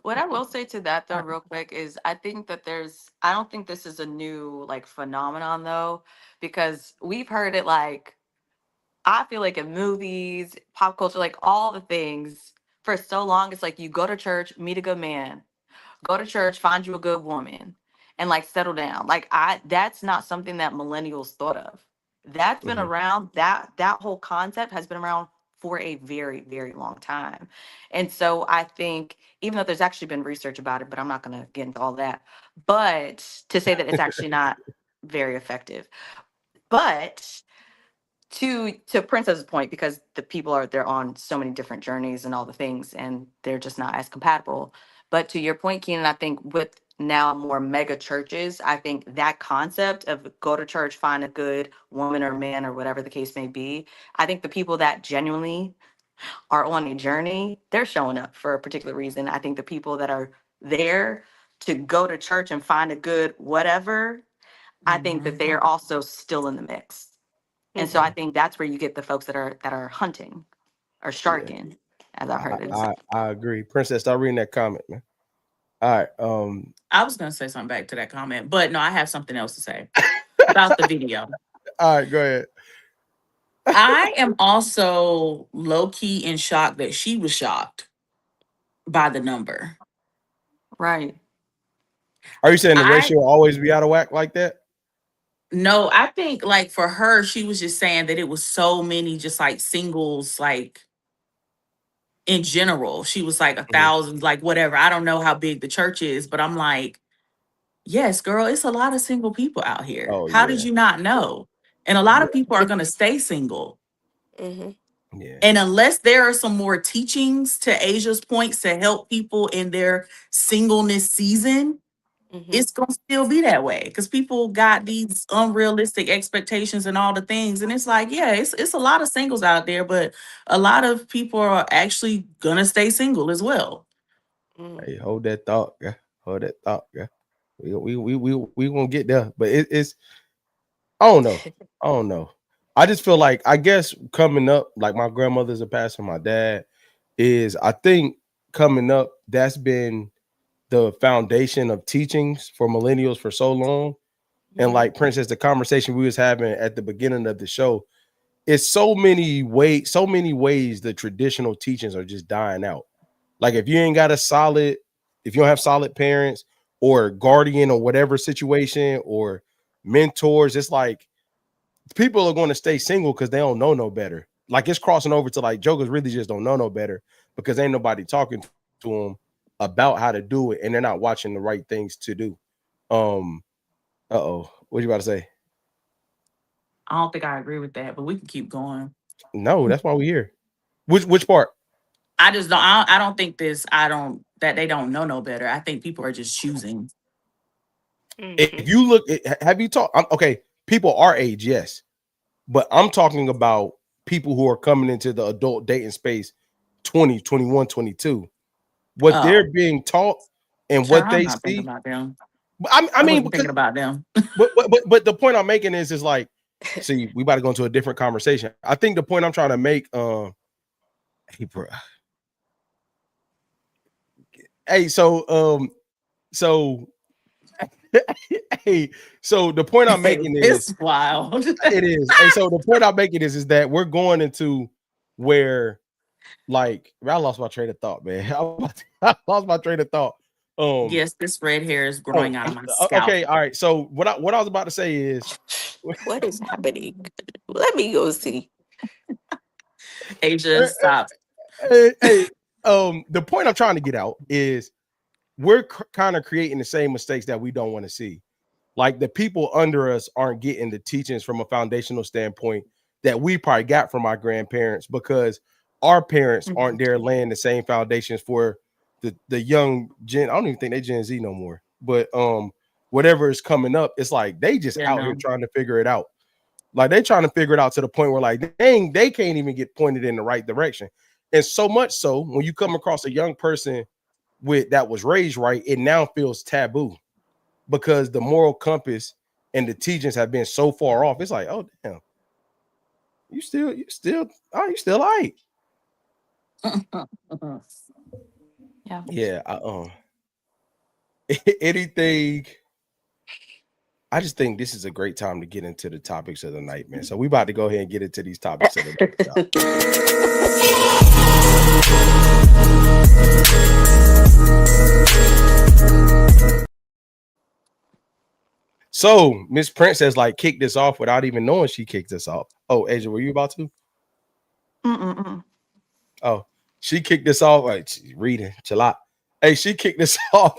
What I will say to that though, real quick, is I think that I don't think this is a new like phenomenon though, because we've heard it like, I feel like in movies, pop culture, like all the things for so long. It's like you go to church, meet a good man, go to church, find you a good woman, and like settle down. Like that's not something that millennials thought of. That's been Mhm. around. That whole concept has been around for a very, very long time. And so I think, even though there's actually been research about it, but I'm not going to get into all that. But to say that it's actually not very effective. But to Princess's point, because the people they're on so many different journeys and all the things, and they're just not as compatible. But to your point, Keenan, I think with now more mega churches, I think that concept of go to church, find a good woman or man or whatever the case may be, I think the people that genuinely are on a journey, they're showing up for a particular reason. I think the people that are there to go to church and find a good whatever, I think that Mhm. they are also still in the mix. And so I Mhm. think that's where you get the folks that are hunting or Yeah, sharking, as I've I, heard it I said. I agree. Princess, start reading that comment, man. All right. I was going to say something back to that comment, but no, I have something else to say about the video. All right, go ahead. I am also low key in shock that she was shocked by the number. Right. Are you saying the I ratio always be out of whack like that? No, I think like for her, she was just saying that it was so many just like singles, like in general. She was like a Mhm. thousand, like whatever. I don't know how big the church is, but I'm like, yes, girl, it's a lot of single people out here. Oh How did yeah, you not know? And a lot yeah, of people are gonna stay single. Mhm. yeah. And unless there are some more teachings to Asia's points to help people in their singleness season, it's gonna still be that way because people got these unrealistic expectations and all the things. And it's like, yeah, it's a lot of singles out there, but a lot of people are actually gonna stay single as well. Hey, hold that thought, yeah. Hold that thought, yeah. We gonna get there, but it's I don't know. I don't know. I just feel like I guess coming up, like my grandmother's a pastor, my dad is. I think coming up, that's been the foundation of teachings for millennials for so long. And like Princess, the conversation we was having at the beginning of the show, it's so many ways the traditional teachings are just dying out. Like if you ain't got if you don't have solid parents or guardian or whatever situation or mentors, it's like people are going to stay single because they don't know no better. Like it's crossing over to like jokers really just don't know no better because ain't nobody talking to them about how to do it and they're not watching the right things to do. What you about to say? I don't think I agree with that, but we can keep going. No, that's why we're here. Which part? I just don't. I don't think this. I don't that they don't know no better. I think people are just choosing. If you look, have you talked? Okay, people our age, yes, but I'm talking about people who are coming into the adult dating space 20, 21, 22. What they're being taught and Child, what I'm they not thinking see. about them. I mean, wasn't thinking about them. but the point I'm making is like, see, we about to go into a different conversation. I think the point I'm trying to make, hey, bro. Hey, so hey, so the point I'm making is It's wild. it is. Hey, so the point I'm making is that we're going into where, like, I lost my train of thought, man. I lost my train of thought. Yes, this red hair is growing out of my scalp. Okay, all right. So what I was about to say is, what is happening? Let me go see. Asia, stop. Hey, the point I'm trying to get out is we're kind of creating the same mistakes that we don't want to see. Like the people under us aren't getting the teachings from a foundational standpoint that we probably got from our grandparents because our parents aren't there laying the same foundations for the young gen. I don't even think they Gen Z no more, but whatever is coming up, it's like they just out here trying to figure it out. Like they trying to figure it out to the point where like they can't even get pointed in the right direction. And so much so when you come across a young person that was raised right, it now feels taboo because the moral compass and the teachings have been so far off. It's like, oh damn, you still all right. Yeah. Anything. I just think this is a great time to get into the topics of the night, man. So we about to go ahead and get into these topics of the night. So Miss Princess like kicked this off without even knowing she kicked us off. Oh, Asia, were you about to? Oh, she kicked this off. Like reading, chill out. Hey, she kicked this off.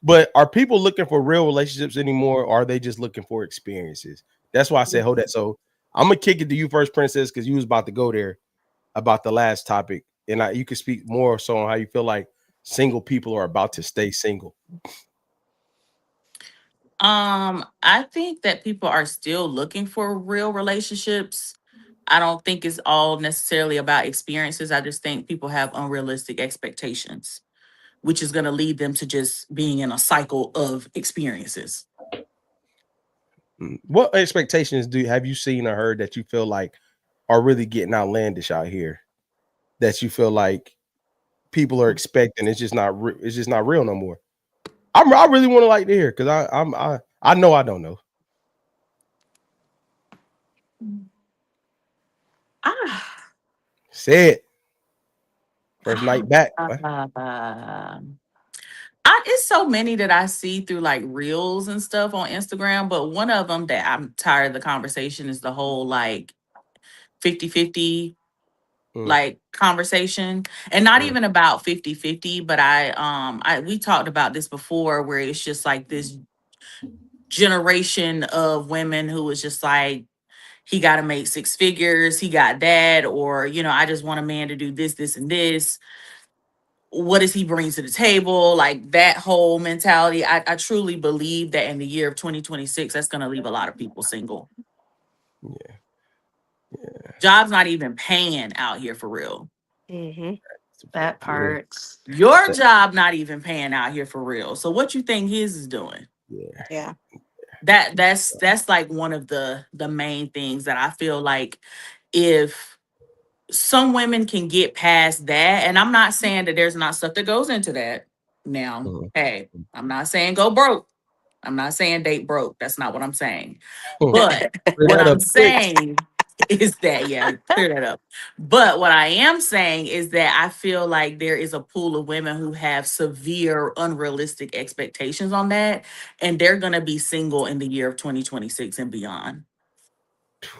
But are people looking for real relationships anymore? Or are they just looking for experiences? That's why I said hold that. So I'm gonna kick it to you first, Princess, because you was about to go there about the last topic, and you can speak more so on how you feel like single people are about to stay single. I think that people are still looking for real relationships. I don't think it's all necessarily about experiences. I just think people have unrealistic expectations, which is going to lead them to just being in a cycle of experiences. What expectations have you seen or heard that you feel like are really getting outlandish out here? That you feel like people are expecting it's just not real no more. I really want to like to hear because I know I don't know. Say it. First night back. It's so many that I see through like reels and stuff on Instagram, but one of them that I'm tired of the conversation is the whole like 50-50 like conversation, and not even about 50-50, but we talked about this before where it's just like this generation of women who was just like, he got to make six figures, he got that, or I just want a man to do this, this, and this. what does he bring to the table? Like that whole mentality. I truly believe that in the year of 2026, that's going to leave a lot of people single. Yeah. Jobs not even paying out here for real. Mm-hmm. That part. Your job not even paying out here for real. So what you think his is doing? Yeah. Yeah. That's like one of the main things that I feel like if some women can get past that, and I'm not saying that there's not stuff that goes into that. Now, Mhm. hey, I'm not saying go broke. I'm not saying date broke. That's not what I'm saying. But Clear what that I'm up quick. saying is that, yeah, clear that up. But what I am saying is that I feel like there is a pool of women who have severe, unrealistic expectations on that, and they're going to be single in the year of 2026 and beyond.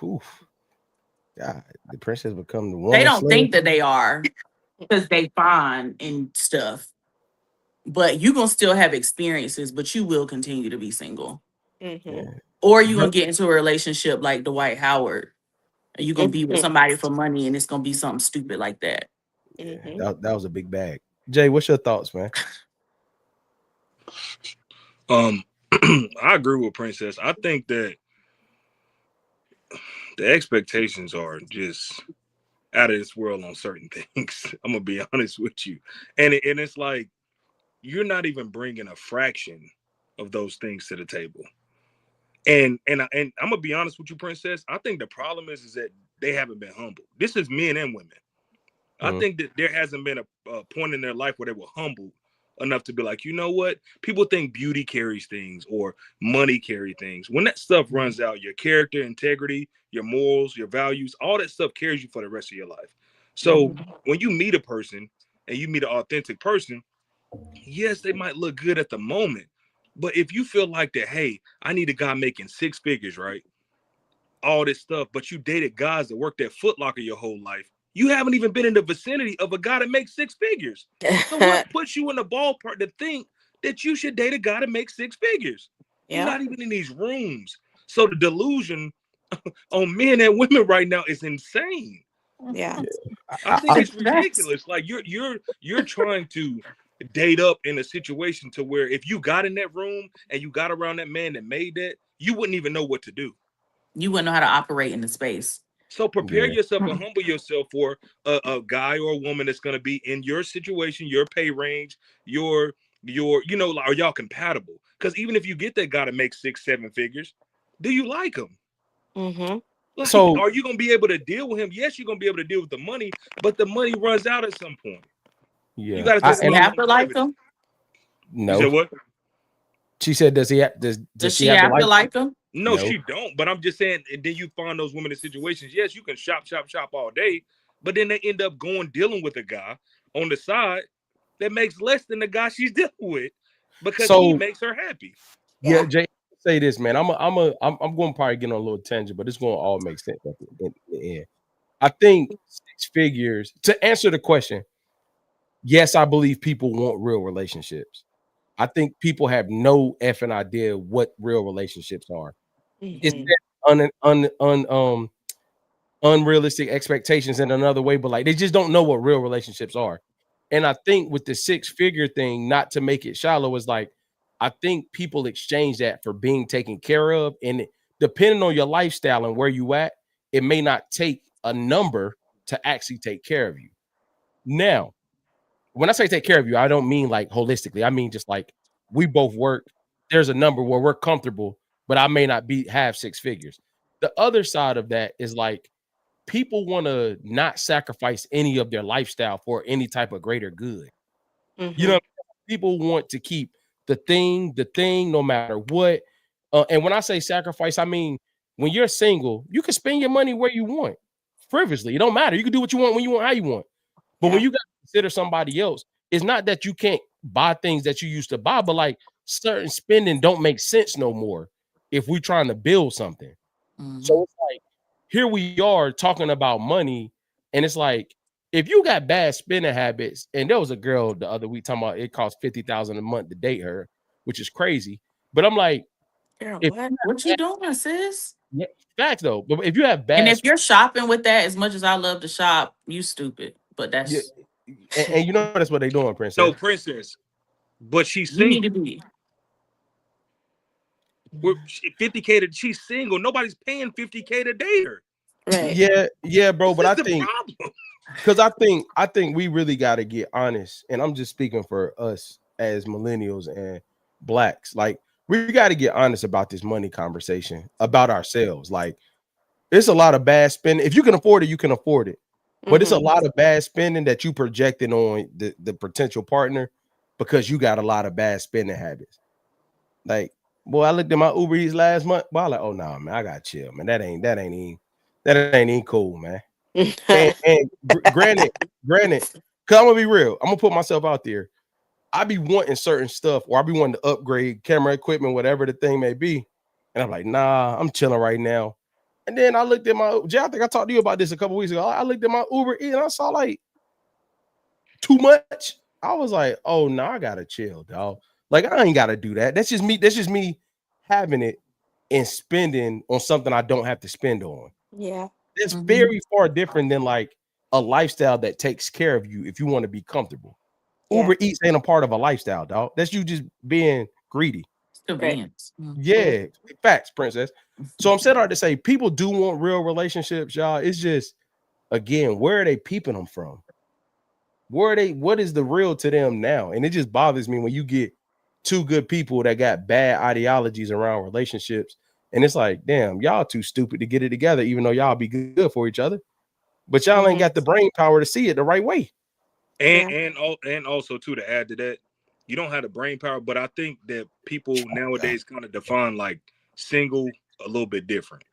Oof. God, the princess become the They woman don't slave. think that they are because they fine and stuff. But you're going to still have experiences, but you will continue to be single. Mm-hmm. Yeah. Or you're going to get into a relationship like Dwight Howard. And you're going to be with somebody for money and it's going to be something stupid like that. Yeah. Mm-hmm. That was a big bag. Jay, what's your thoughts, man? I agree with Princess. I think that the expectations are just out of this world on certain things. I'm gonna be honest with you, and it's like you're not even bringing a fraction of those things to the table. And I'm gonna be honest with you, Princess. I think the problem is that they haven't been humble. This is men and women. I think that there hasn't been a point in their life where they were humbled enough to be like, you know what? People think beauty carries things or money carry things. When that stuff runs out, your character, integrity, your morals, your values, all that stuff carries you for the rest of your life. So when you meet a person and you meet an authentic person, yes, they might look good at the moment. But if you feel like that, hey, I need a guy making 6 figures, right? All this stuff, but you dated guys that worked at Foot Locker your whole life. You haven't even been in the vicinity of a guy that makes 6 figures. So what puts you in the ballpark to think that you should date a guy that makes 6 figures? You're Yeah. not even in these rooms. So the delusion on men and women right now is insane. Yeah. I think it's ridiculous. Like you're trying to date up in a situation to where if you got in that room and you got around that man that made that, you wouldn't even know what to do. You wouldn't know how to operate in the space. So prepare yourself and humble yourself for a guy or a woman that's going to be in your situation, your pay range, your you know, are y'all compatible? Because even if you get that guy to make 6, 7 figures, do you like him? Mm-hmm. Like, So are you going to be able to deal with him? Yes, you're going to be able to deal with the money, but the money runs out at some point. You yeah, got to Does think he about have to like longevity. him? You no. said what? She said, does she have to like him? No, No. she don't. But I'm just saying, and then you find those women in situations. Yes, you can shop all day, but then they end up dealing with a guy on the side that makes less than the guy she's dealing with because he So makes her happy. yeah, Jay, say this, man. I'm going to probably get on a little tangent, but it's going to all make sense at the end. I think 6 figures to answer the question. Yes, I believe people want real relationships. I think people have no effing idea what real relationships are. It's that unrealistic expectations in another way, but like they just don't know what real relationships are. And I think with the 6-figure thing, not to make it shallow, is like I think people exchange that for being taken care of. And depending on your lifestyle and where you at, it may not take a number to actually take care of you. Now, when I say take care of you, I don't mean like holistically. I mean just like we both work. There's a number where we're comfortable, but I may not have 6 figures. The other side of that is like people want to not sacrifice any of their lifestyle for any type of greater good. Mm-hmm. You know, people want to keep the thing, no matter what. And when I say sacrifice, I mean when you're single, you can spend your money where you want, frivolously. It don't matter. You can do what you want when you want, how you want. But when you got to consider somebody else, it's not that you can't buy things that you used to buy, but like certain spending don't make sense no more if we're trying to build something. So it's like here we are talking about money, and it's like if you got bad spending habits, and there was a girl the other week talking about it costs $50,000 a month to date her, which is crazy. But I'm like, Girl, if What you doing, sis? yeah, facts though, but if you have And bad, if you're shopping with that, as much as I love to shop, you stupid. But yeah, that's and you know that's what they doing, No, princess. princess, but she's You need single. to be. 50K to she's single. Nobody's paying 50K to date her. Right. Yeah, bro. This But is I the think problem. because I think we really got to get honest, and I'm just speaking for us as millennials and blacks. Like we got to get honest about this money conversation about ourselves. Like it's a lot of bad spending. If you can afford it, you can afford it. But it's a Mm-hmm. lot of bad spending that you projecting on the potential partner because you got a lot of bad spending habits. Like, boy, I looked at my Uber Eats last month. But I like, oh no, nah, man, I got chill, man. That ain't even cool, man. And granted, cause I'm gonna be real. I'm gonna put myself out there. I be wanting certain stuff, or I be wanting to upgrade camera equipment, whatever the thing may be. And I'm like, nah, I'm chilling right now. And then I looked at my Jay, I think I talked to you about this a couple weeks ago. I looked at my Uber Eats and I saw like too much. I was like, oh no, I gotta chill, dog. Like I ain't gotta do that. That's just me having it and spending on something I don't have to spend on. Yeah. It's Mhm. very far different than like a lifestyle that takes care of you if you want to be comfortable. Yeah. Uber Eats ain't a part of a lifestyle, dog. That's you just being greedy. It's Right. convenience. Yeah, facts, princess. So I'm set out to say people do want real relationships, y'all. It's just again, where are they peeping them from? Where are they? What is the real to them now? And it just bothers me when you get two good people that got bad ideologies around relationships, and it's like, damn, y'all too stupid to get it together, even though y'all be good for each other. But y'all ain't Mm-hmm. got the brain power to see it the right way. And Yeah. and also too to add to that, you don't have the brain power, but I think that people nowadays kind of define like single a little bit different.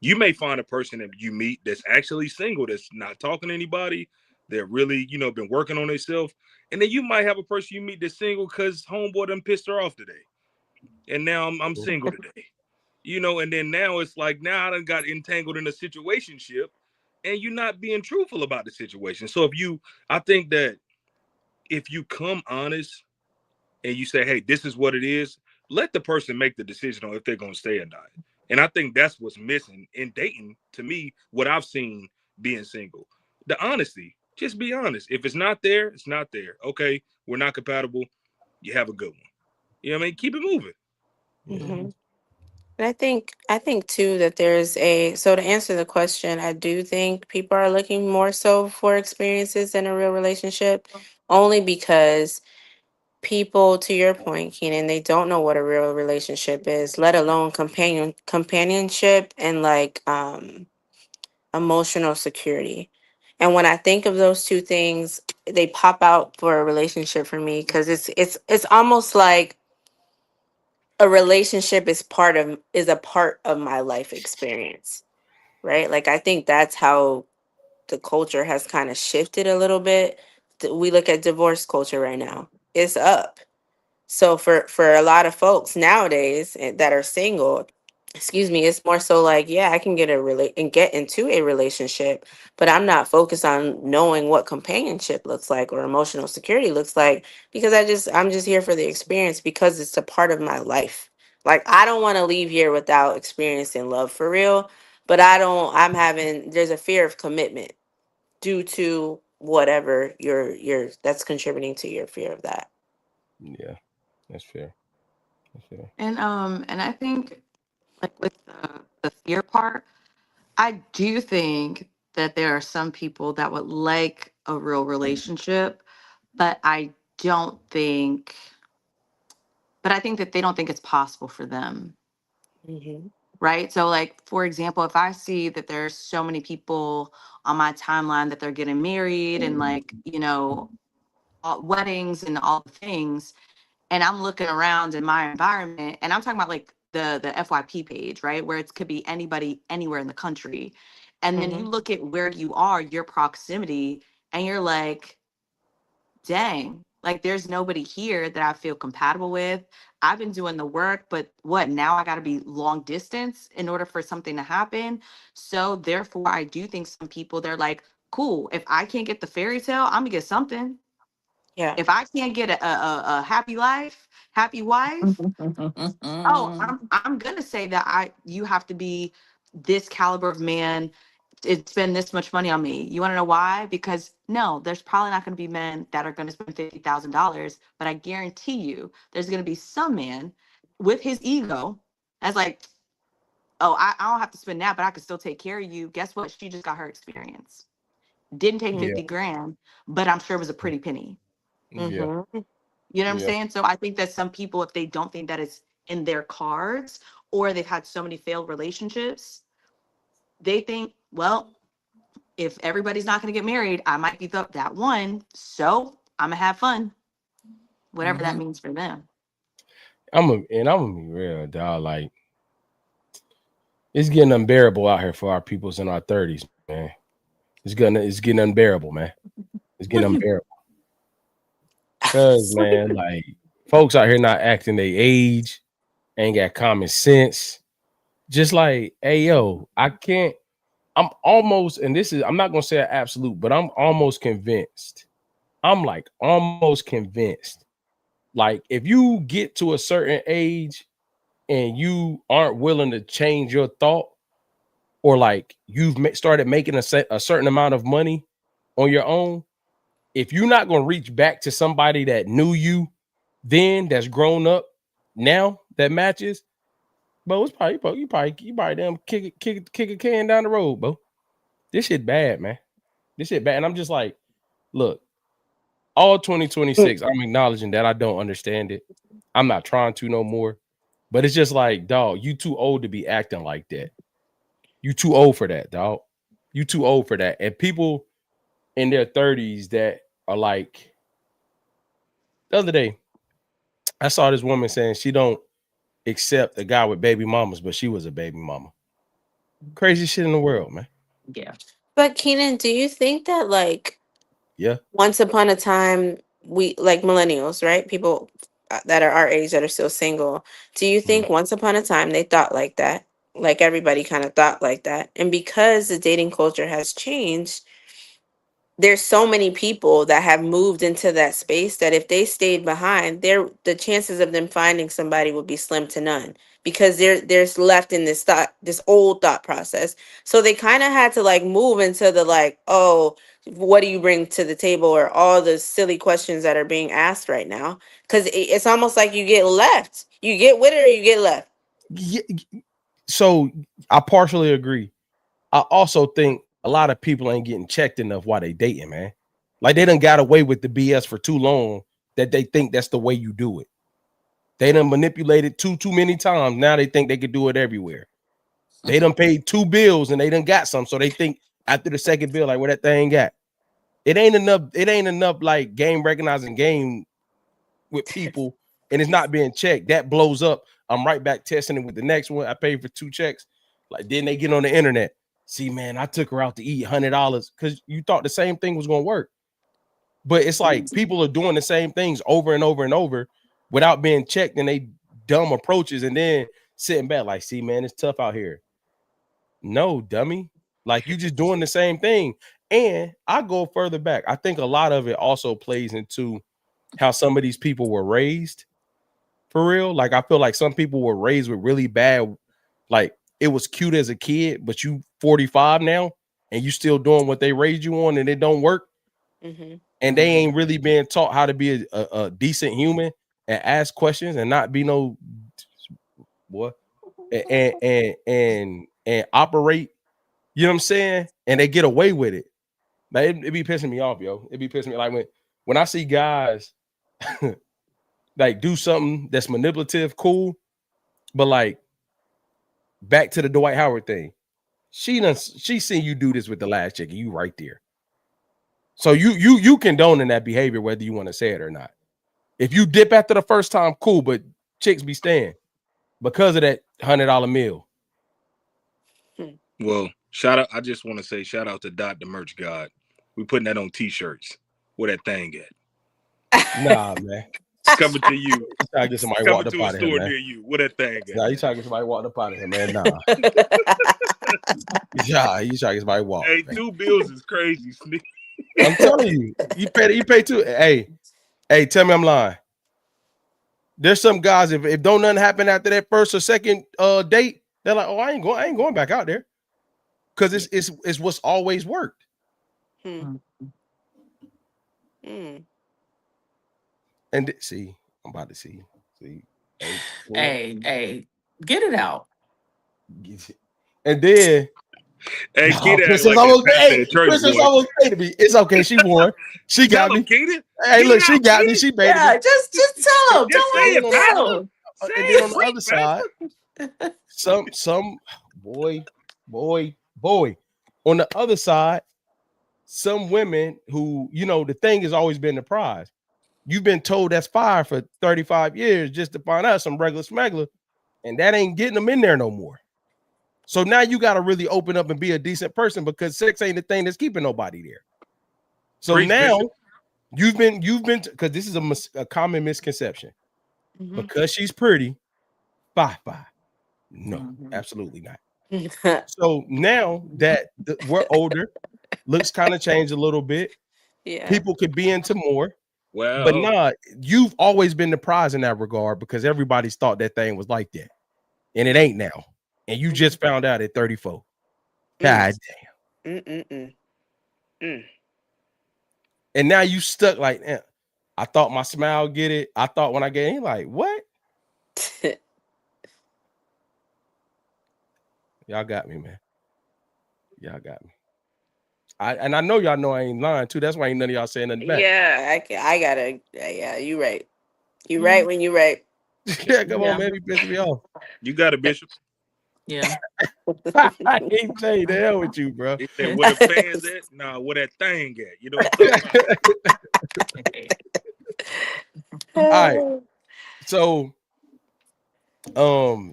You may find a person that you meet that's actually single, that's not talking to anybody, that really, been working on themselves. And then you might have a person you meet that's single because homeboy done pissed her off today. And now I'm single today. And then now it's like now I done got entangled in a situationship and you're not being truthful about the situation. So I think that if you come honest and you say, hey, this is what it is, let the person make the decision on if they're going to stay or not. And I think that's what's missing in dating to me, what I've seen being single. The honesty. Just be honest. If it's not there, it's not there. Okay, we're not compatible. You have a good one. You know what I mean? Keep it moving. Yeah. Mm-hmm. And I think too that there's so to answer the question, I do think people are looking more so for experiences than a real relationship, only because people, to your point, Keenan, they don't know what a real relationship is, let alone companionship and like emotional security. And when I think of those two things, they pop out for a relationship for me because it's almost like a relationship is a part of my life experience, right? Like I think that's how the culture has kind of shifted a little bit. We look at divorce culture right now. It's up. So for a lot of folks nowadays that are single, excuse me, it's more so like, yeah, I can get into a relationship, but I'm not focused on knowing what companionship looks like or emotional security looks like because I'm just here for the experience because it's a part of my life. Like I don't want to leave here without experiencing love for real, but there's a fear of commitment due to whatever your that's contributing to your fear of that. Yeah, that's fair. That's fair. And I think like with the fear part, I do think that there are some people that would like a real relationship, but don't think I think that they don't think it's possible for them. Hmm. Right. So, like, for example, if I see that there's so many people on my timeline that they're getting married and, like, weddings and all the things, and I'm looking around in my environment, and I'm talking about like the FYP page, right, where it could be anybody anywhere in the country, and then Hmm. you look at where you are, your proximity, and you're like, dang, like there's nobody here that I feel compatible with. I've been doing the work, but what now I got to be long distance in order for something to happen. So therefore, I do think some people they're like, cool, if I can't get the fairy tale, I'm gonna get something. Yeah. If I can't get a happy life, happy wife, oh, I'm gonna say that I you have to be this caliber of man spend this much money on me. You want to know why? Because no, there's probably not going to be men that are going to spend $50,000, but I guarantee you there's going to be some man with his ego that's like, oh, I don't have to spend that, but I could still take care of you. Guess what? She just got her experience. Didn't take Yeah. 50 grand, but I'm sure it was a pretty penny. Yeah. You know what I'm Yeah. saying? So I think that some people, if they don't think that it's in their cards, or they've had so many failed relationships, they think, well, if everybody's not going to get married, I might be that one. So I'm going to have fun, whatever that means for them. I'm gonna be real, dog. Like, it's getting unbearable out here for our peoples in our 30s, man. It's getting unbearable, man. It's getting unbearable. Cause man, like, folks out here not acting their age, ain't got common sense. Just like, hey yo, I'm almost, and this is, I'm not gonna say an absolute, but I'm almost convinced. I'm like almost convinced. Like, if you get to a certain age and you aren't willing to change your thought, or like you've started making a certain amount of money on your own, if you're not going to reach back to somebody that knew you then, that's grown up now, that matches, bro, it's probably you probably damn kick a can down the road, bro. This shit bad, man. This shit bad. And I'm just like, look, all 2026, I'm acknowledging that I don't understand it. I'm not trying to no more. But it's just like, dog, you too old to be acting like that. You too old for that, dog. You too old for that. And people in their 30s that are like, the other day, I saw this woman saying she don't accept a guy with baby mamas, but she was a baby mama. Crazy shit in the world, man. Yeah. But Keenan, do you think that like Yeah. once upon a time we like millennials, right? People that are our age that are still single. Do you think once upon a time they thought like that? Like everybody kind of thought like that. And because the dating culture has changed, there's so many people that have moved into that space that if they stayed behind, the chances of them finding somebody would be slim to none because there's left in this old thought process. So they kind of had to like move into the like, oh, what do you bring to the table, or all the silly questions that are being asked right now? Because it's almost like you get left. You get with it or you get left. Yeah. So I partially agree. I also think a lot of people ain't getting checked enough while they dating, man. Like, they done got away with the BS for too long that they think that's the way you do it. They done manipulated too many times. Now they think they could do it everywhere. They done paid 2 bills and they done got some. So they think after the second bill, like, where that thing got. It ain't enough like game recognizing game with people, and it's not being checked. That blows up. I'm right back testing it with the next one. I paid for 2 checks. Like, then they get on the internet. See, man, I took her out to eat $100 because you thought the same thing was going to work. But it's like people are doing the same things over and over and over without being checked, and they dumb approaches, and then sitting back like, see, man, it's tough out here. No, dummy. Like, you just doing the same thing. And I go further back. I think a lot of it also plays into how some of these people were raised. For real. Like, I feel like some people were raised with really bad, like, it was cute as a kid, but you 45 now and you still doing what they raised you on and it don't work. And they ain't really being taught how to be a decent human and ask questions and not be no what and operate. You know what I'm saying? And they get away with it. Like, it be pissing me off, yo. It be pissing me like when I see guys like do something that's manipulative, cool, but like, back to the Dwight Howard thing. She seen you do this with the last chick, and you right there. So you condoning that behavior, whether you want to say it or not. If you dip after the first time, cool, but chicks be staying because of that $100 meal. Well, shout out. I just want to say shout out to Dot the Merch God. We putting that on t-shirts. Where that thing at? Nah, man. It's coming to you. You try to get somebody Coming walked up to a out of here, store man. near you. Where that thing at? Nah, you try to get somebody walked up out of here, man. Nah. Yeah, you try to get somebody walked. Hey, 2 bills is crazy, Sneak. I'm telling you, you pay 2. Hey, tell me I'm lying. There's some guys, if don't nothing happen after that first or second date, they're like, oh, I ain't going back out there. because it's what's always worked. Hmm. Mm. Mm. And see, I'm about to see. Hey, get it out. And then Hey, no, Keita act Princess like almost that pastor hey, at church Princess boy. almost paid me. It's okay, she won. She Tell got him, me. Keita. Hey, Get look, it she out, got me. Keita. She baited Yeah, me. just tell him. Just say Tell him it, what pastor. to Say And then on it, the preach, other side, pastor. some boy. On the other side, some women who, the thing has always been the prize. You've been told that's fire for 35 years just to find out some regular smuggler, and that ain't getting them in there no more. So now you got to really open up and be a decent person because sex ain't the thing that's keeping nobody there. So Preach, now Bishop. you've been because this is a common misconception. Mhm. Because she's pretty, bye. No, Mhm. absolutely not. So now that we're older, looks kind of changed a little bit. Yeah. People could be into more, but Well, nah, you've always been the prize in that regard because everybody's thought that thing was like that, and it ain't now. And you just found out at 34. God damn. Mm. And now you stuck like, I thought my smile get it. I thought when I get in, like, what? Y'all got me, man. Y'all got me. I know y'all know I ain't lying too. That's why ain't none of y'all saying nothing back. Yeah, I gotta. Yeah, you right. You right when you right. Yeah, come on, Yeah. man. You pissing me off. you got it, Bishop. Yeah. I ain't Jay, the hell with you, bro. He said, where the fans at? Nah, where that thing at? You know what I'm talking about? All right. So,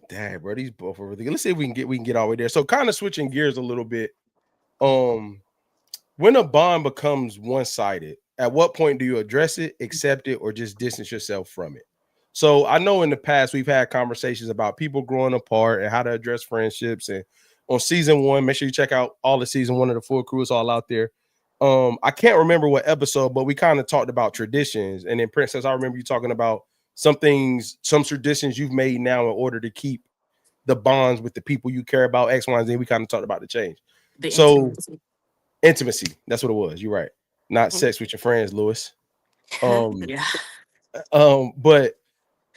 dang, bro, these both are really good. Let's see if we can get all the way there. So, kind of switching gears a little bit. When a bond becomes one-sided, at what point do you address it, accept it, or just distance yourself from it? So I know in the past we've had conversations about people growing apart and how to address friendships. And on season 1, make sure you check out all the season 1 of the full crew. It's all out there. I can't remember what episode, but we kind of talked about traditions. And then Princess, I remember you talking about some traditions you've made now in order to keep the bonds with the people you care about, X, Y, and Z. We kind of talked about the change. The So intimacy. that's what it was. You're right. Not sex with your friends, Lewis. Yeah. But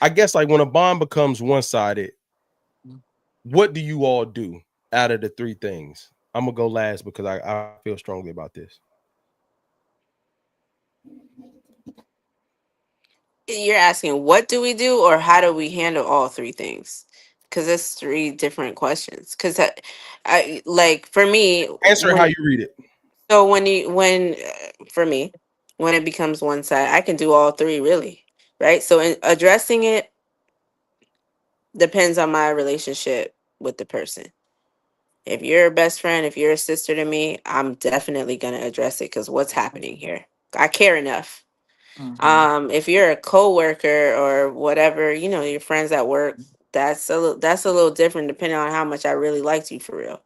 I guess like when a bond becomes one-sided, what do you all do out of the 3 things? I'm gonna go last because I feel strongly about this. You're asking what do we do or how do we handle all 3 things? Because it's 3 different questions. Because I like for me Answer how you read it. so when for me when it becomes one side, I can do all 3 really, right? So in addressing it depends on my relationship with the person. If you're a best friend, if you're a sister to me, I'm definitely gonna address it because what's happening here? I care enough. If you're a coworker or whatever, your friends at work, that's a little different depending on how much I really liked you for real.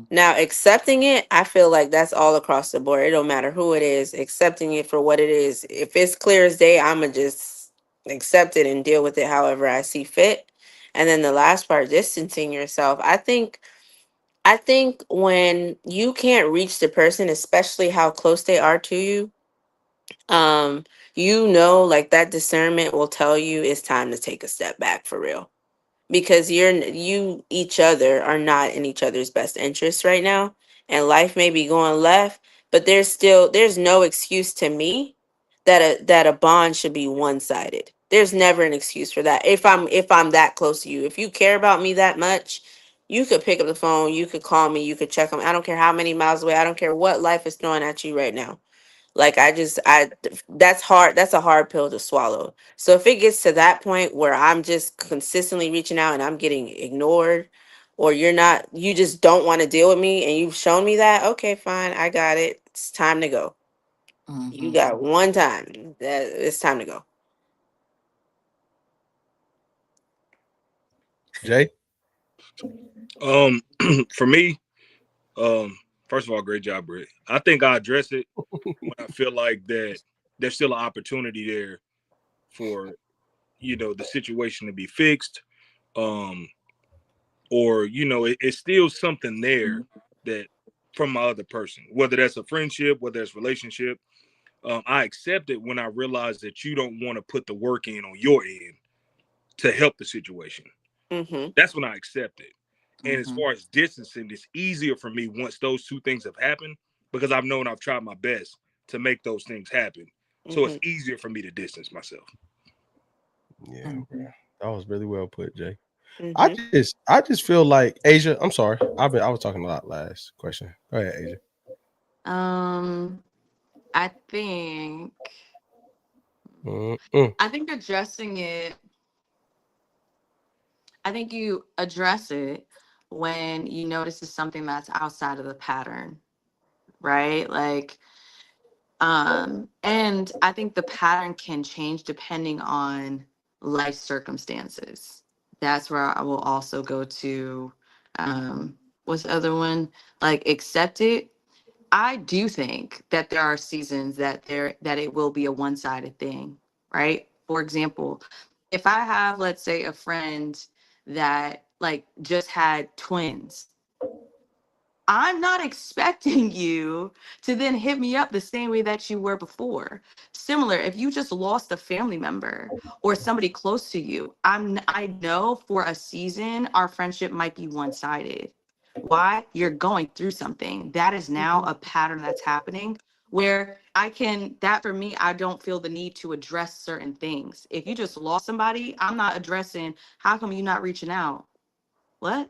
Now, accepting it, I feel like that's all across the board. It don't matter who it is, accepting it for what it is. If it's clear as day, I'ma just accept it and deal with it however I see fit. And then the last part, distancing yourself. I think when you can't reach the person, especially how close they are to you, um like that discernment will tell you it's time to take a step back for real, because you each other are not in each other's best interest right now, and life may be going left, but there's no excuse to me that a bond should be one-sided. There's never an excuse for that. If I'm that close to you, if you care about me that much, you could pick up the phone, you could call me, you could check on me. I don't care how many miles away, I don't care what life is throwing at you right now. Like that's hard. That's a hard pill to swallow. So if it gets to that point where I'm just consistently reaching out and I'm getting ignored, or you just don't want to deal with me and you've shown me that, okay, fine, I got it. It's time to go. You got one time. It's time to go. Jay? For me, first of all, great job, Britt. I think I address it when I feel like that there's still an opportunity there for the situation to be fixed, or it's still something there that from my other person, whether that's a friendship, whether it's relationship. I accept it when I realize that you don't want to put the work in on your end to help the situation. Mm-hmm. That's when I accept it. And as Mhm. far as distancing, it's easier for me once those two things have happened because I've known I've tried my best to make those things happen. So it's Mm-hmm. easier for me to distance myself. Yeah, bro. Mhm. That was really well put, Jay. Mm-hmm. I just feel like Asia. I'm sorry. I was talking a lot last question. Go ahead, Asia. I think Mm-mm. I think addressing it, I think you address it when you notice it's something that's outside of the pattern, right? Like, and I think the pattern can change depending on life circumstances. That's where I will also go to, what's the other one? Like, accept it. I do think that there are seasons that it will be a one-sided thing, right? For example, if I have, let's say, a friend that like just had twins, I'm not expecting you to then hit me up the same way that you were before. Similar, if you just lost a family member or somebody close to you, I know for a season our friendship might be one-sided. Why? You're going through something. That is now a pattern that's happening where that for me, I don't feel the need to address certain things. If you just lost somebody, I'm not addressing, how come you not reaching out? What?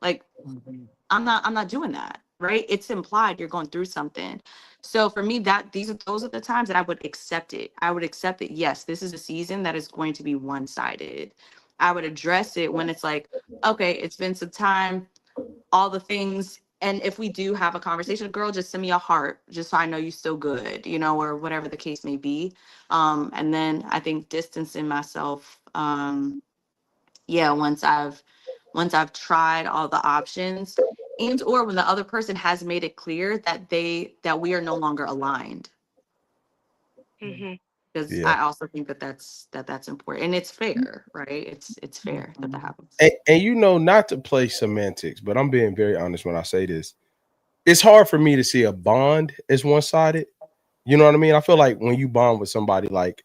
Like, Mhm. I'm not doing that, right? It's implied you're going through something. So for me, those are the times that I would accept it. I would accept that yes, this is a season that is going to be one-sided. I would address it when it's like, okay, it's been some time, all the things. And if we do have a conversation, girl, just send me a heart, just so I know you're still good, or whatever the case may be. And then I think distancing myself, yeah, once I've tried all the options, and or when the other person has made it clear that we are no longer aligned, Mm-hmm. because Yeah. I also think that's important, and it's fair, right? It's fair that Mhm. happens. And not to play semantics, but I'm being very honest when I say this. It's hard for me to see a bond as one sided. You know what I mean? I feel like when you bond with somebody, like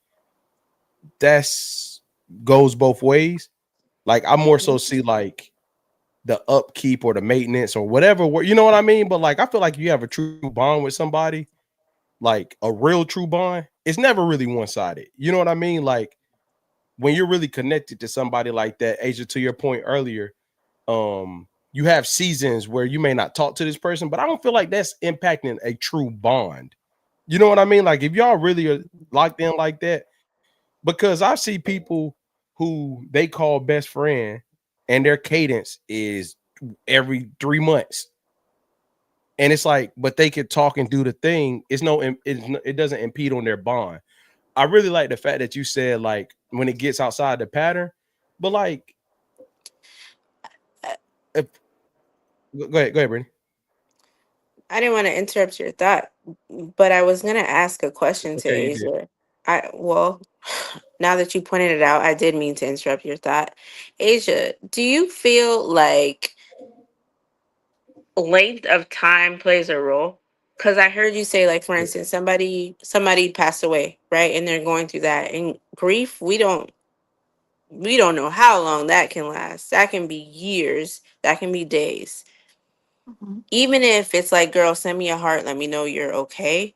that's goes both ways. Like I more so see like the upkeep or the maintenance or whatever. You know what I mean? But like I feel like you have a true bond with somebody, like a real true bond. It's never really one sided. You know what I mean? Like when you're really connected to somebody like that, Asia, to your point earlier, you have seasons where you may not talk to this person, but I don't feel like that's impacting a true bond. You know what I mean? Like if y'all really are locked in like that, because I see people who they call best friend and their cadence is every 3 months. And it's like, but they could talk and do the thing. It doesn't impede on their bond. I really like the fact that you said like when it gets outside the pattern, but like if go ahead, Brittany. I didn't want to interrupt your thought, but I was gonna ask a question to Okay, you did. Asia. Well, now that you pointed it out, I did mean to interrupt your thought. Asia, do you feel like length of time plays a role? Because I heard you say, like, for instance, somebody passed away, right, and they're going through that. And grief, we don't know how long that can last. That can be years. That can be days. Mhm. Even if it's like, girl, send me a heart, let me know you're okay.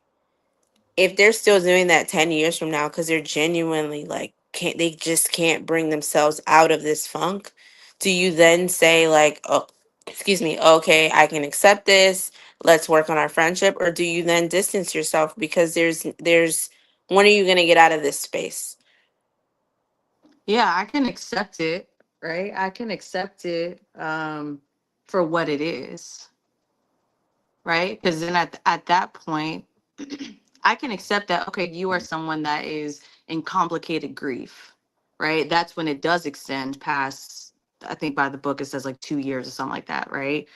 If they're still doing that 10 years from now because they're genuinely like can't bring themselves out of this funk, do you then say like, oh, excuse me, okay, I can accept this, let's work on our friendship? Or do you then distance yourself because there's when are you going to get out of this space? Yeah, I can accept it, right? I can accept it, for what it is, right? Because then at that point, I can accept that, okay, you are someone that is in complicated grief, right? That's when it does extend past, I think by the book it says like 2 years or something like that, right?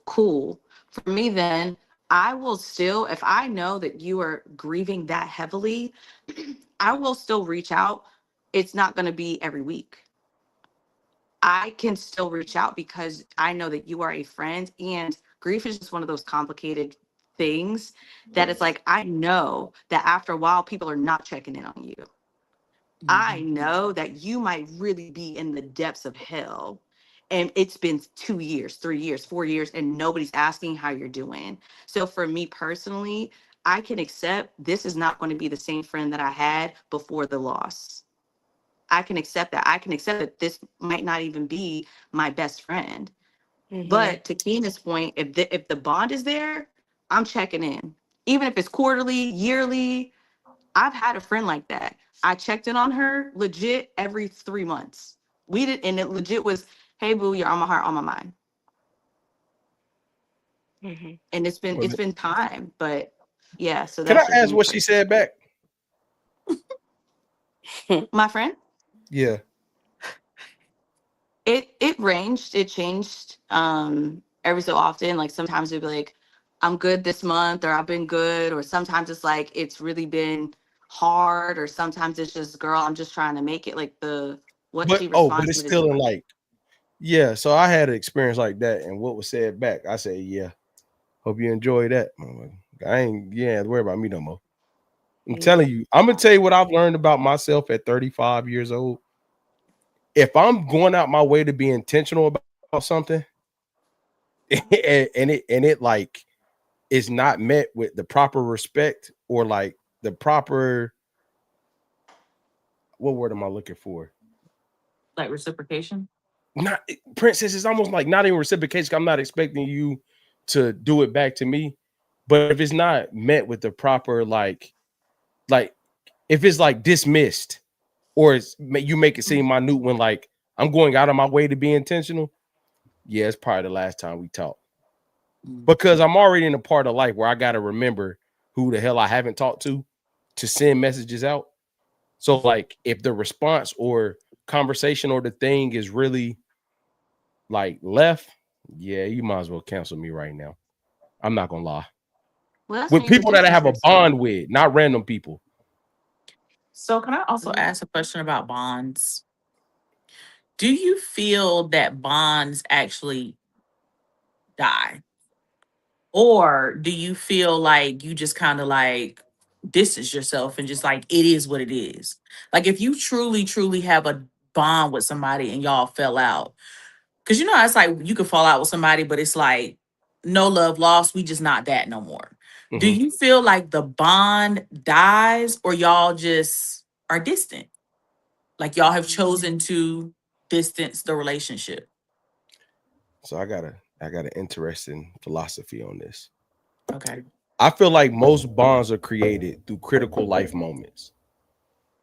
Cool. For me, then, I will still, if I know that you are grieving that heavily, I will still reach out. It's not going to be every week. I can still reach out because I know that you are a friend and grief is just one of those complicated things that it's like, I know that after a while, people are not checking in on you. I know that you might really be in the depths of hell. And it's been 2 years, 3 years, 4 years, and nobody's asking how you're doing. So for me personally, I can accept this is not going to be the same friend that I had before the loss. I can accept that. I can accept that this might not even be my best friend. Mm-hmm. But to Keena's point, if the bond is there, I'm checking in. Even if it's quarterly, yearly, I've had a friend like that. I checked in on her legit every 3 months. We did, and it legit was, hey boo, you're on my heart, on my mind. Mm-hmm. And it's been time, but yeah. So Can I that's just ask me. what she said back? My friend, Yeah. it ranged, it changed every so often. Like sometimes it'd be like, I'm good this month, or I've been good, or sometimes it's like it's really been hard, or sometimes it's just, girl, I'm just trying to make it. Like what she But responds it's with is still in like, yeah. So I had an experience like that, and what was said back, I said, yeah. Hope you enjoy that. I ain't, you ain't have to worry about me no more. I'm telling you, I'm gonna tell you what I've learned about myself at 35 years old. If I'm going out my way to be intentional about something, and it like is not met with the proper respect, or like the proper, what word am I looking for? Like reciprocation. Not, Princess, is almost like not even reciprocation. I'm not expecting you to do it back to me, but if it's not met with the proper like if it's like dismissed, or you make it seem minute when like I'm going out of my way to be intentional, yeah, it's probably the last time we talk, because I'm already in a part of life where I got to remember who the hell I haven't talked to send messages out. So like if the response or conversation or the thing is really like left, yeah, you might as well cancel me right now. I'm not gonna lie. well, that's With when people that I have a relationships too. bond with, not random people. So can I also ask a question about bonds? Do you feel that bonds actually die? Or do you feel like you just kind of like distance yourself and just like it is what it is? Like if you truly, truly have a bond with somebody and y'all fell out, because you know, it's like you could fall out with somebody, but it's like no love lost. We just not that no more. Do Mhm. you feel like the bond dies or y'all just are distant? Like y'all have chosen to distance the relationship? So I got an interesting philosophy on this. Okay. I feel like most bonds are created through critical life moments.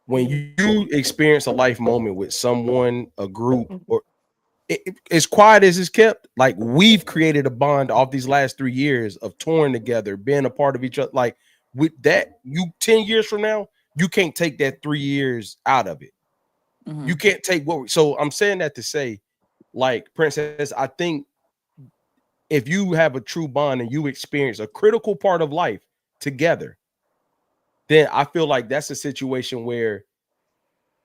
When you experience a life moment with someone, a group, or as quiet as it's kept, like we've created a bond off these last 3 years of touring together, being a part of each other. Like with that, you 10 years from now, you can't take that 3 years out of it. You can't take so I'm saying that to say, like, Princess, I think if you have a true bond and you experience a critical part of life together, then I feel like that's a situation where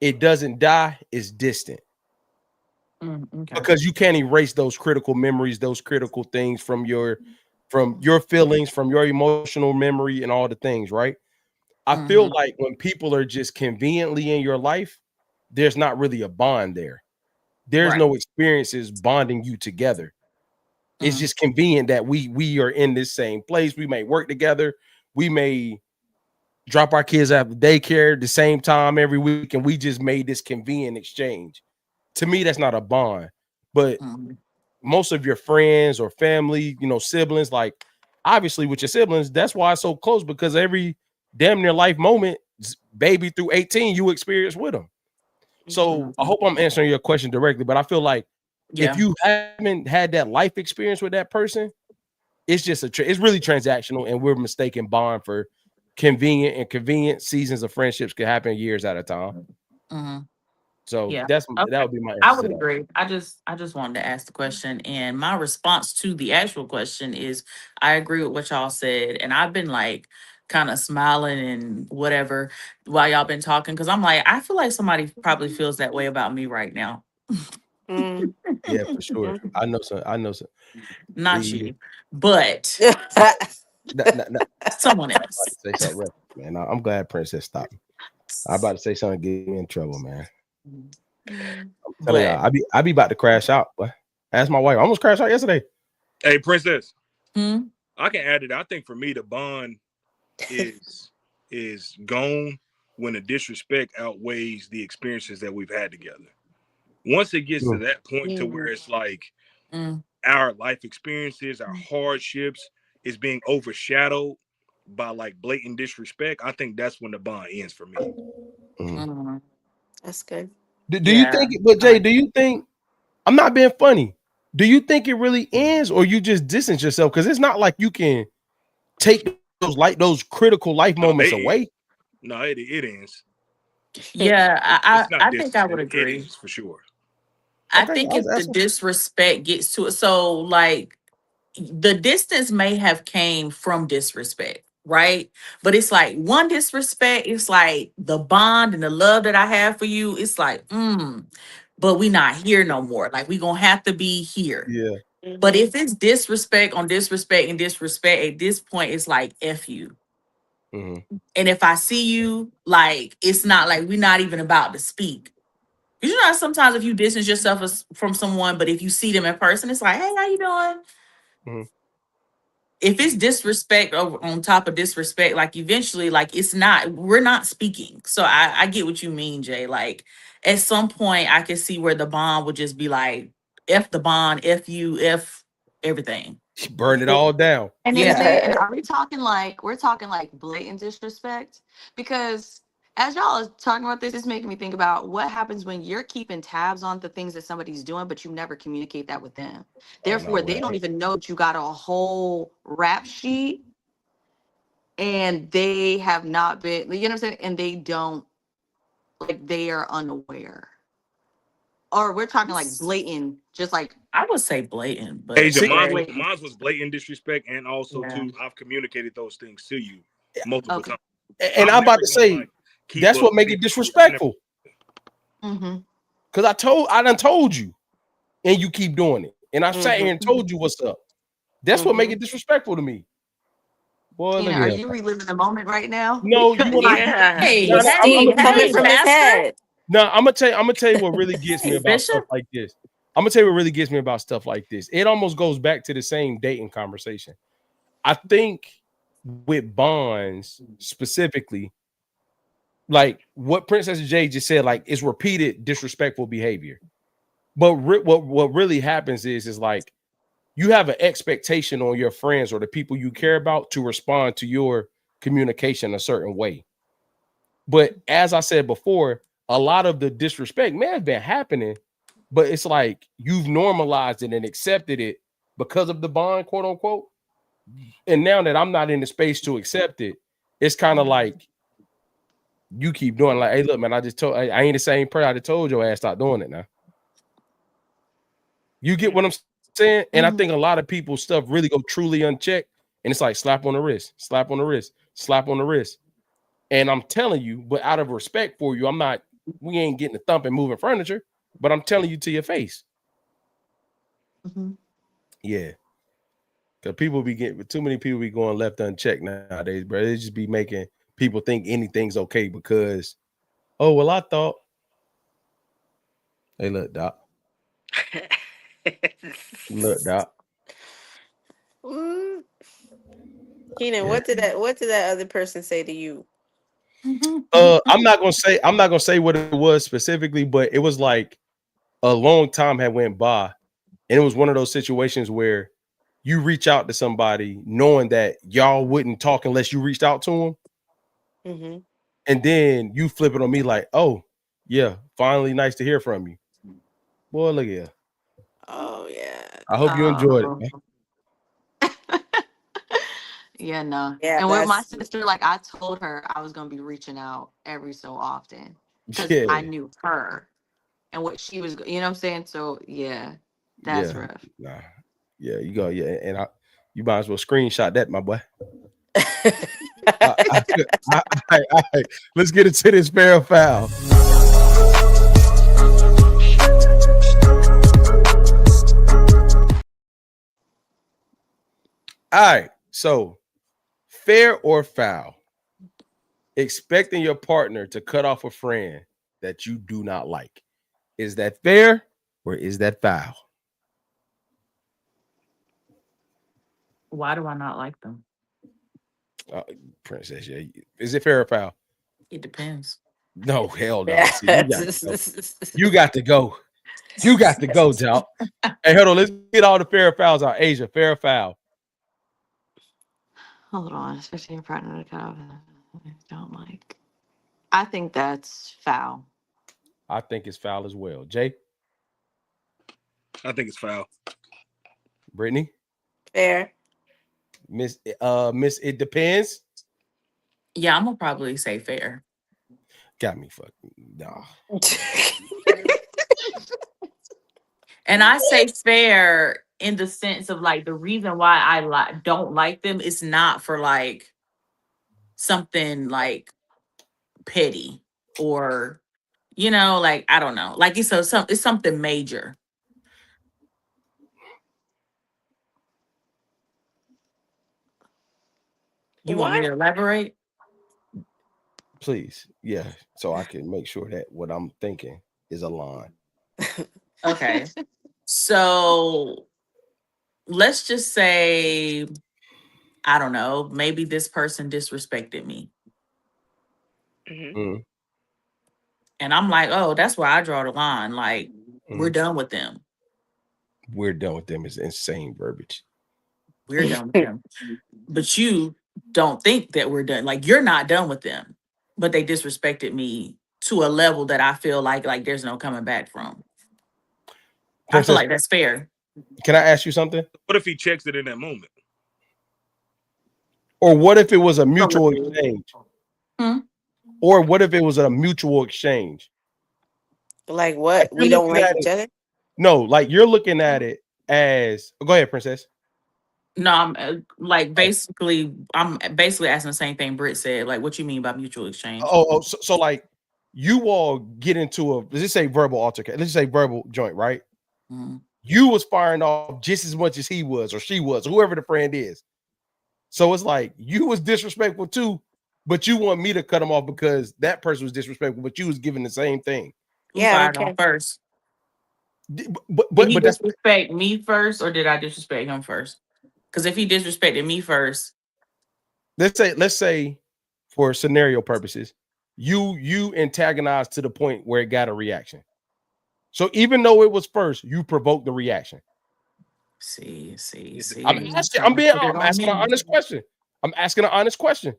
it doesn't die, it's distant. Okay. Because you can't erase those critical memories, those critical things from your feelings, from your emotional memory and all the things, right? I feel like when people are just conveniently in your life, there's not really a bond there. There's Right. no experiences bonding you together. It's just convenient that we are in this same place. We may work together. We may drop our kids out of daycare at the same time every week, and we just made this convenient exchange. To me, that's not a bond. But most of your friends or family, siblings, like obviously with your siblings, that's why it's so close, because every damn near life moment, baby through 18, you experience with them. So I hope I'm answering your question directly, but I feel like if Yeah. you haven't had that life experience with that person, it's just it's really transactional, and we're mistaken bond for convenient, and convenient seasons of friendships can happen years at a time. So Yeah. that Okay. would be my I answer would to that. agree. I just wanted to ask the question, and my response to the actual question is I agree with what y'all said, and I've been like kind of smiling and whatever while y'all been talking, because I'm like, I feel like somebody probably feels that way about me right now. Yeah, for sure. I know some. Not Yeah. you, but someone I'm about else. to say something, real quick, man. I'm glad Princess stopped me. I'm about to say something, get me in trouble, man. I'm telling y'all, But I be about to crash out. But ask my wife. I almost crashed out yesterday. Hey, Princess. hmm? I can add it. I think for me, the bond is gone when the disrespect outweighs the experiences that we've had together. Once it gets to that point to where it's like our life experiences, our hardships is being overshadowed by like blatant disrespect, I think that's when the bond ends for me. That's good. Do you think? But Jay, do you think? I'm not being funny. Do you think it really ends, or you just distance yourself? Because it's not like you can take those critical life moments away. No, it ends. Yeah, It's not I think I distance. would It agree. ends for sure. I think if the disrespect gets to it, so like the distance may have came from disrespect, right? But it's like one disrespect, it's like the bond and the love that I have for you, it's like, but we not here no more. Like we gonna have to be here. Yeah. But if it's disrespect on disrespect and disrespect, at this point, it's like F you. Mm-hmm. And if I see you, like it's not like we're not even about to speak. You know, sometimes if you distance yourself from someone, but if you see them in person, it's like, hey, how you doing? Mm-hmm. If it's disrespect over on top of disrespect, like eventually, like we're not speaking. So I get what you mean, Jay. Like at some point, I can see where the bond would just be like, F the bond, F you, F everything. Burn it all down. And Yeah. AJ, and are we talking like we're talking like blatant disrespect? Because as y'all are talking about this, it's making me think about what happens when you're keeping tabs on the things that somebody's doing, but you never communicate that with them. Therefore, they don't even know that you got a whole rap sheet and they have not been, you know what I'm saying? And they don't, like, they are unaware. Or we're talking like blatant, just like I would say blatant, but Asia, blatant. mine was blatant disrespect, and also too, I've communicated those things to you multiple times. And I'm about to say that's what make it disrespectful. Because I done told you, and you keep doing it, and I sat here and told you what's up. That's what make it disrespectful to me. Boy, Tina, are you reliving the moment right now? No, you want Steve coming from his head. No, I'm gonna tell you what really gets me about stuff like this. I'm gonna tell you what really gets me about stuff like this. It almost goes back to the same dating conversation. I think with bonds specifically, like what Princess J just said, like it's repeated disrespectful behavior. But what really happens is like you have an expectation on your friends or the people you care about to respond to your communication a certain way. But as I said before, a lot of the disrespect may have been happening, but it's like you've normalized it and accepted it because of the bond, quote unquote. And now that I'm not in the space to accept it, it's kind of like you keep doing like, hey, look, man, I ain't the same person. I just told your ass stop doing it now. You get what I'm saying? And I think a lot of people's stuff really go truly unchecked. And it's like slap on the wrist, slap on the wrist, slap on the wrist. And I'm telling you, but out of respect for you, we ain't getting a thump and moving furniture, but I'm telling you to your face. Yeah. Because too many people be going left unchecked nowadays, bro. They just be making people think anything's okay because, oh, well, I thought. Hey, look, Doc. Look, Doc. Keenan, what did that other person say to you? I'm not gonna say what it was specifically, but it was like a long time had went by, and it was one of those situations where you reach out to somebody knowing that y'all wouldn't talk unless you reached out to them, and then you flip it on me like, oh yeah, finally nice to hear from you. Boy, look here. Oh yeah. I hope you enjoyed it. Man. Yeah, no. Yeah, and with my sister, like I told her I was gonna be reaching out every so often because I knew her and what she was, you know what I'm saying? So yeah, that's rough. Nah. Yeah, you go. Yeah, and you might as well screenshot that, my boy. All right. Let's get into this fair or foul. All right. So fair or foul? Expecting your partner to cut off a friend that you do not like. Is that fair or is that foul? Why do I not like them? Uh, Princess, yeah. Is it fair or foul? It depends. No, hell no. Yeah. See, you got to go. You got to go. You got to go, Joe. Hey, hold on. Let's get all the fair or fouls out. Asia, fair or foul? Hold on, especially your partner to cut off. I don't like. I think that's foul. I think it's foul as well. Jay, I think it's foul. Brittany, Fair. Miss, it depends. Yeah, I'm gonna probably say fair. Got me fucking nah. And I say fair in the sense of like the reason why I don't like them is not for like something like petty or like I don't know. Like it's something major. You want me What? to elaborate? Please, yeah, so I can make sure that what I'm thinking is aligned. Okay. So let's just say, I don't know, maybe this person disrespected me. Mhm. Mm, And I'm like, oh, that's where I draw the line. Like, we're done with them. we're done with them is insane verbiage. We're done with them. But you don't think that we're done. Like, you're not done with them. But they disrespected me to a level that I feel like there's no coming back from. I feel Princess, like that's fair. can I ask you something? What if he checks it in that moment? Or what if it was a mutual exchange? Hmm? Or what if it was a mutual exchange? Like Like what? you're We don't looking like at each it. other? No, like you're looking at it as. Go ahead, Princess. No, I'm I'm basically asking the same thing Britt said. Like, what you mean by mutual exchange? So like you all get into a let's just say verbal altercation. Let's just say verbal joint, right? Mhm. You was firing off just as much as he was or she was, or whoever the friend is. So it's like you was disrespectful too, but you want me to cut him off because that person was disrespectful, but you was giving the same thing. Who Yeah, I don't fired off care. first? But Did he that's disrespect me first, or did I disrespect him first? Because if he disrespected me first, let's say for scenario purposes, you antagonized to the point where it got a reaction. So even though it was first, you provoked the reaction. see. I'm You're asking, trying to put it I'm on asking an me. honest question. I'm asking an honest question.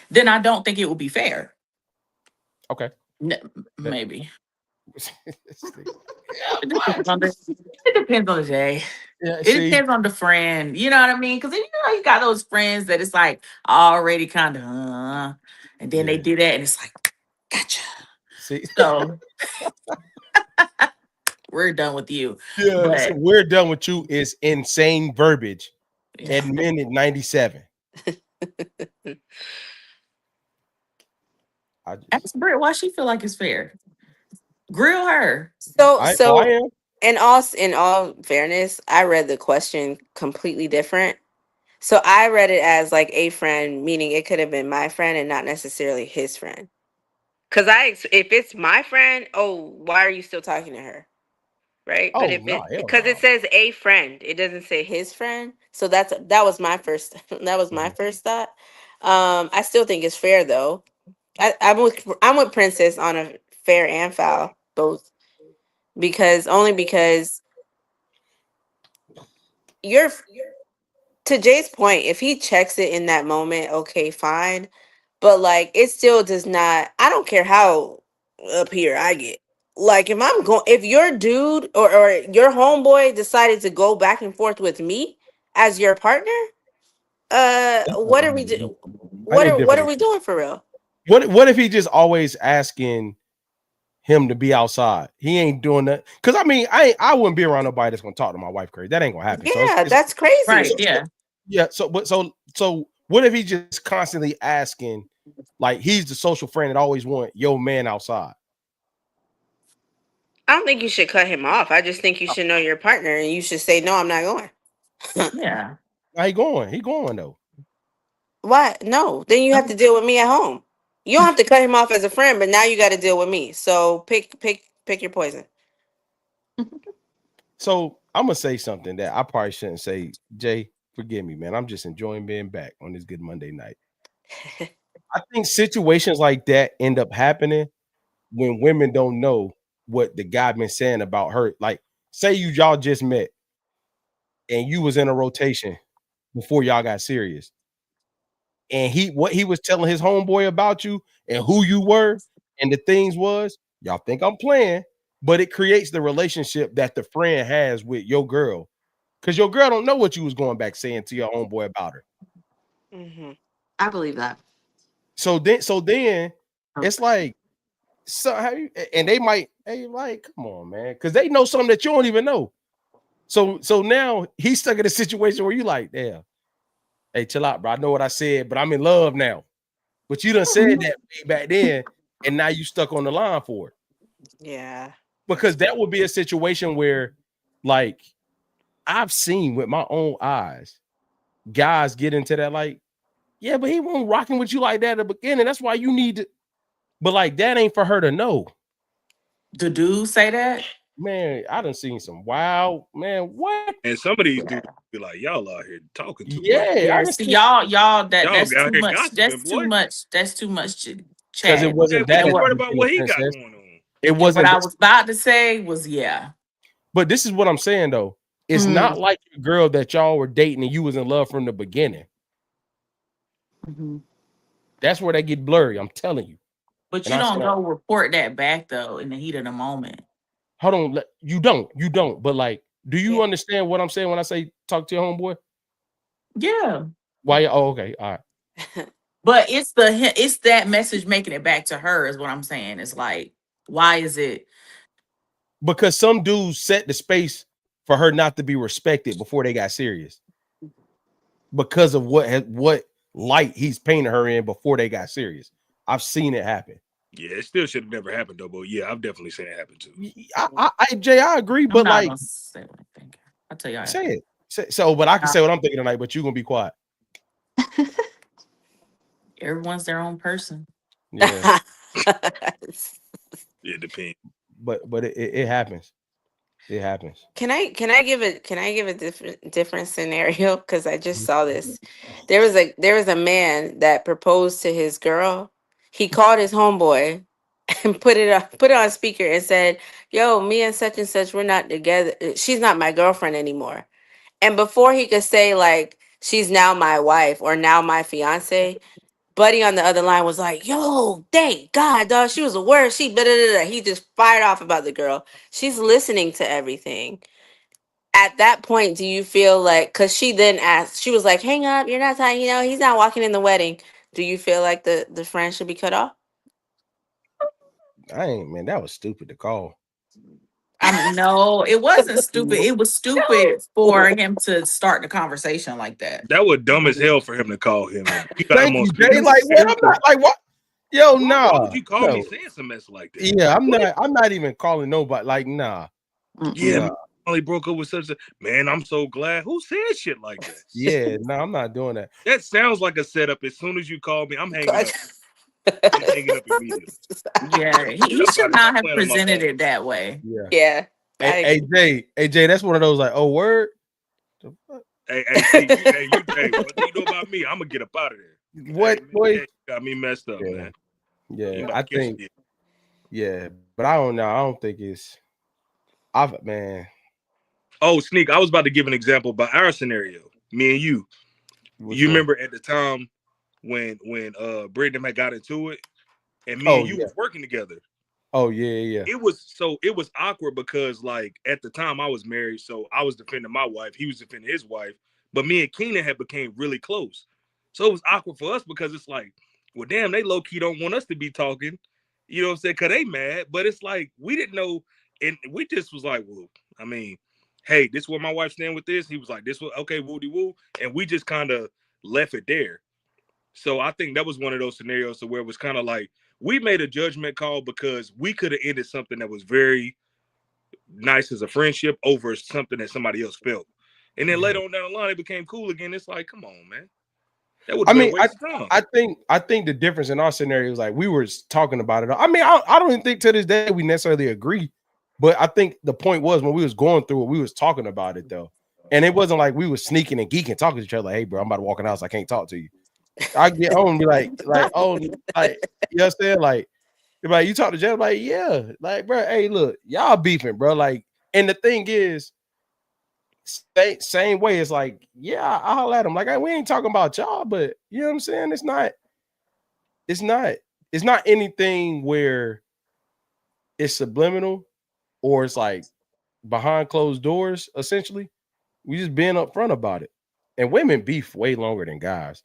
Then I don't think it would be fair. Okay. Maybe. Yeah, It depends on the day. yeah, It see, depends on the friend. You know what I mean? Because you got those friends that it's like already kind of, and then they yeah, do that, and it's like, gotcha. see, So we're done with you. yeah. So But we're done with you is insane verbiage yeah. at minute 97. I just, Ask Britt why she feel like it's fair. Grill her. So I so am. in all fairness, I read the question completely different. So I read it as like a friend, meaning it could have been my friend and not necessarily his friend. Cause if it's my friend, oh, why are you still talking to her? Right? But Oh if no, it hell because it no. says a friend, it doesn't say his friend. So that was my first that was my Mhm. first thought. I still think it's fair though. I'm with Princess on a fair and foul both because you're to Jay's point. If he checks it in that moment, okay, fine. But like it still does not. I don't care how up here I get. Like if your dude or your homeboy decided to go back and forth with me as your partner, what are we do? I think What are differently. we doing for real? What if he just always asking him to be outside? He ain't doing that. Cause I mean, I wouldn't be around nobody that's gonna talk to my wife crazy. That ain't gonna happen. So Yeah, it's that's Right. crazy. Yeah. yeah. So what if he just constantly asking, like he's the social friend that always want your man outside? I don't think you should cut him off. I just think you should know your partner and you should say no. I'm not going. Yeah. He going. He going though. Why? No. Then you have to deal with me at home. You don't have to cut him off as a friend, but now you got to deal with me. So pick your poison. So I'm gonna say something that I probably shouldn't say. Jay, forgive me, man. I'm just enjoying being back on this good Monday night. I think situations like that end up happening when women don't know what the guy been saying about her. Like, say y'all just met and you was in a rotation before y'all got serious. And what he was telling his homeboy about you and who you were and the things was, y'all think I'm playing, but it creates the relationship that the friend has with your girl. Because your girl don't know what you was going back saying to your homeboy about her. Mm-hmm. I believe that. So then it's like, so and they might, hey, like, come on, man, because they know something that you don't even know. So now he's stuck in a situation where you like, damn, hey, chill out, bro. I know what I said, but I'm in love now. But you done said that way back then, and now you stuck on the line for it. Yeah. Because that would be a situation where, like, I've seen with my own eyes, guys get into that, like, yeah, but he won't rocking with you like that at the beginning. That's why you need to, but like that ain't for her to know. The dude say that? Man, I done seen some wild, man. What? And some of these dudes be like, y'all out here talking too much. Yeah, I Yeah, done see seen, y'all Y'all that's out too here much. gossiping, That's boy. too much. That's too much because it chat. wasn't Man, that we at just the worried about beginning, what he got princess. going on. It And what wasn't. I was about to say was, yeah. But this is what I'm saying though. It's not like a girl that y'all were dating and you was in love from the beginning. Mm-hmm. That's where they get blurry. I'm telling you. But And you I don't said, go report that back though in the heat of the moment. hold on, you don't. But like, do you Yeah. understand what I'm saying when I say talk to your homeboy? Yeah. Why? Oh, okay, all right. But it's that message making it back to her is what I'm saying. It's like, why is it? Because some dudes set the space for her not to be respected before they got serious. Because of what light he's painted her in before they got serious. I've seen it happen. Yeah, it still should have never happened though. But yeah, I've definitely seen it happen too. Jay, I agree, I'm but not like, gonna say what I think. I'll tell y'all. say it. So, but I can say what I'm thinking tonight, but you're gonna be quiet. Everyone's their own person. Yeah, It depends. but it happens. It happens. Can I give a different scenario? Because I just saw this. There was a man that proposed to his girl. He called his homeboy and put it on speaker and said, "Yo, me and such, we're not together. She's not my girlfriend anymore." And before he could say like she's now my wife or now my fiance, Buddy on the other line was like, "Yo, thank God, dog. She was the worst. She blah, blah, blah, blah." He just fired off about the girl. She's listening to everything. At that point, do you feel like, because she then asked, she was like, "Hang up, you're not talking, he's not walking in the wedding." Do you feel like the friend should be cut off? Man, that was stupid to call. No, it wasn't stupid. It was stupid for him to start the conversation like that. That was dumb as hell for him to call him. And you got him Thank on you, speaker. Jay. Like, what? I'm not like what? Yo, Why would you call me no. saying some mess like that? Yeah, I'm not even calling nobody. Like, nah. Yeah, Nah. man, I only broke up with such a man. I'm so glad. Who said shit like that? Yeah, no, I'm not doing that. That sounds like a setup. As soon as you call me, I'm hanging up. I'm hanging up immediately. Yeah, he should not have presented it that way. Yeah. Yeah. Hey, Jay, that's one of those like, oh, word. Hey, see, hey, what do you know about me? I'm gonna get up out of there. What, hey, boy? You got me messed up, man. Yeah, I think. Yeah, but I don't know. I don't think it's. Man. Oh, Sneak, I was about to give an example about our scenario. Me and you. You remember at the time when Brittany had got into it, and me and you was working together. Oh yeah. It was awkward because like at the time I was married, so I was defending my wife, he was defending his wife, but me and Keenan had became really close. So it was awkward for us because it's like, well, damn, they low key don't want us to be talking, you know what I'm saying? Cause they mad, but it's like we didn't know, and we just was like, well, I mean, hey, this is where my wife stand with this. He was like, this was okay, woody woo, and we just kind of left it there. So I think that was one of those scenarios to where it was kind of like we made a judgment call because we could have ended something that was very nice as a friendship over something that somebody else felt. And then later on down the line, they became cool again. It's like, come on, man. That would I have been mean, a waste of time. I think the difference in our scenario is like we were talking about it. I mean, I don't even think to this day we necessarily agree, but I think the point was when we was going through it, we was talking about it though, and it wasn't like we was sneaking and geeking, talking to each other like, "Hey, bro, I'm about to walk in the house. I can't talk to you." I get home and be like, oh, like you know what I'm saying, like you talk to Jay, like yeah, like bro, hey, look, y'all beefing, bro, like, and the thing is. Same way, it's like, yeah, I'll holler at him. Like, we ain't talking about y'all, but you know what I'm saying? It's not anything where it's subliminal or it's like behind closed doors, essentially. We just being upfront about it. And women beef way longer than guys.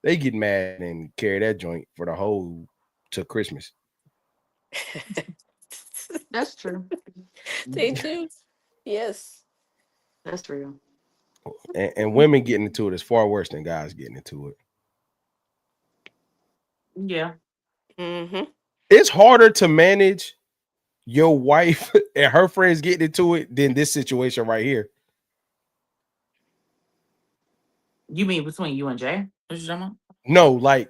They get mad and carry that joint for the whole to Christmas. That's true. They do. Yes. That's real. And women getting into it is far worse than guys getting into it. Yeah. Mm-hmm. It's harder to manage your wife and her friends getting into it than this situation right here. You mean between you and Jay? What you talking about? No, like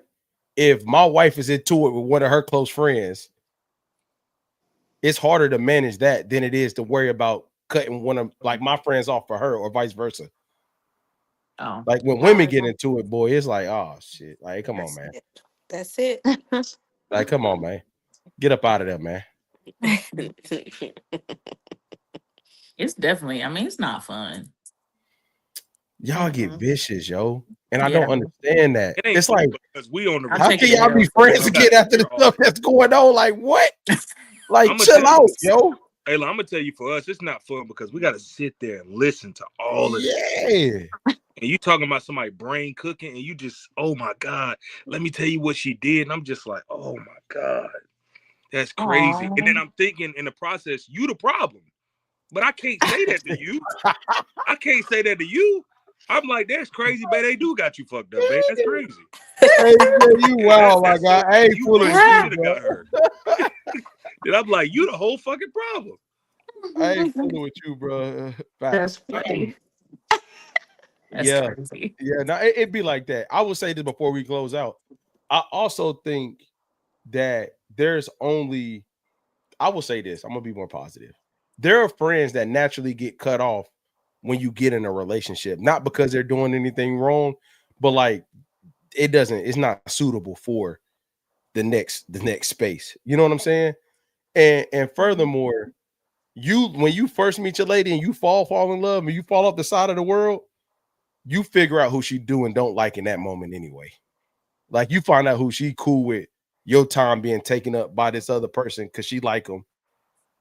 if my wife is into it with one of her close friends, it's harder to manage that than it is to worry about cutting one of like my friends off for her or vice versa. Oh, Like when women get into it, boy, it's like, oh shit. Like, come on, man. That's it. Like, come on, man. Get up out of there, man. it's definitely. I mean, it's not fun. Y'all get vicious, yo. And I Yeah. don't understand that. It ain't It's fun like, because we on the I'll how take can it y'all be out. friends again after the stuff that's going on? Like, what? Like, I'ma chill tell out, you. yo. Hey, I'm gonna tell you, for us, it's not fun because we got to sit there and listen to all of this. Yeah. And you talking about somebody brain cooking, and you just, oh my God, let me tell you what she did. And I'm just like, oh my God, that's crazy. Aw. And then I'm thinking in the process, you the problem. But I can't say that to you. I can't say that to you. I'm like, that's crazy, babe. They do got you fucked up, babe. That's crazy. Hey, man, you wow, my That's God. so- I ain't you fooling with really you, should have bro. got her. And I'm like, you the whole fucking problem. I ain't fooling with you, bro. That's Facts. funny. That's Yeah. crazy. Yeah, no, it'd be like that. I will say this before we close out. I also think that there's only, I will say this, I'm gonna be more positive. There are friends that naturally get cut off when you get in a relationship, not because they're doing anything wrong, but like it's not suitable for the next space. You know what I'm saying? And furthermore, when you first meet your lady and you fall in love and you fall off the side of the world, you figure out who she do and don't like in that moment anyway. Like you find out who she cool with, your time being taken up by this other person because she like them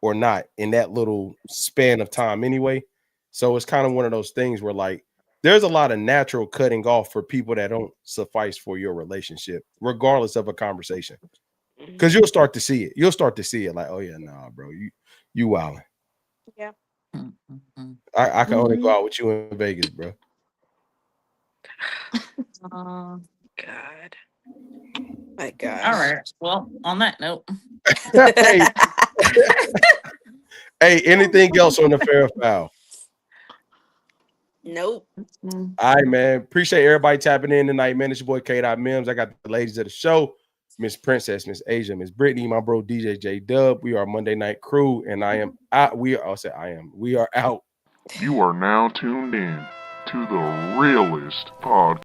or not in that little span of time anyway. So it's kind of one of those things where like there's a lot of natural cutting off for people that don't suffice for your relationship, regardless of a conversation. Because you'll start to see it. You'll start to see it like, oh yeah, nah, bro, you wildin'. Yeah. Mm-hmm. I can only go out with you in Vegas, bro. God. My gosh. All right. Well, on that note. Hey, hey, anything else on the fair foul? Nope. All right, man. Appreciate everybody tapping in tonight, man. It's your boy K. Mims. I got the ladies of the show, Miss Princess, Miss Asia, Miss Brittany, my bro DJ J Dub. We are Monday Night Crew, and I am out. We are out. You are now tuned in to the realest podcast.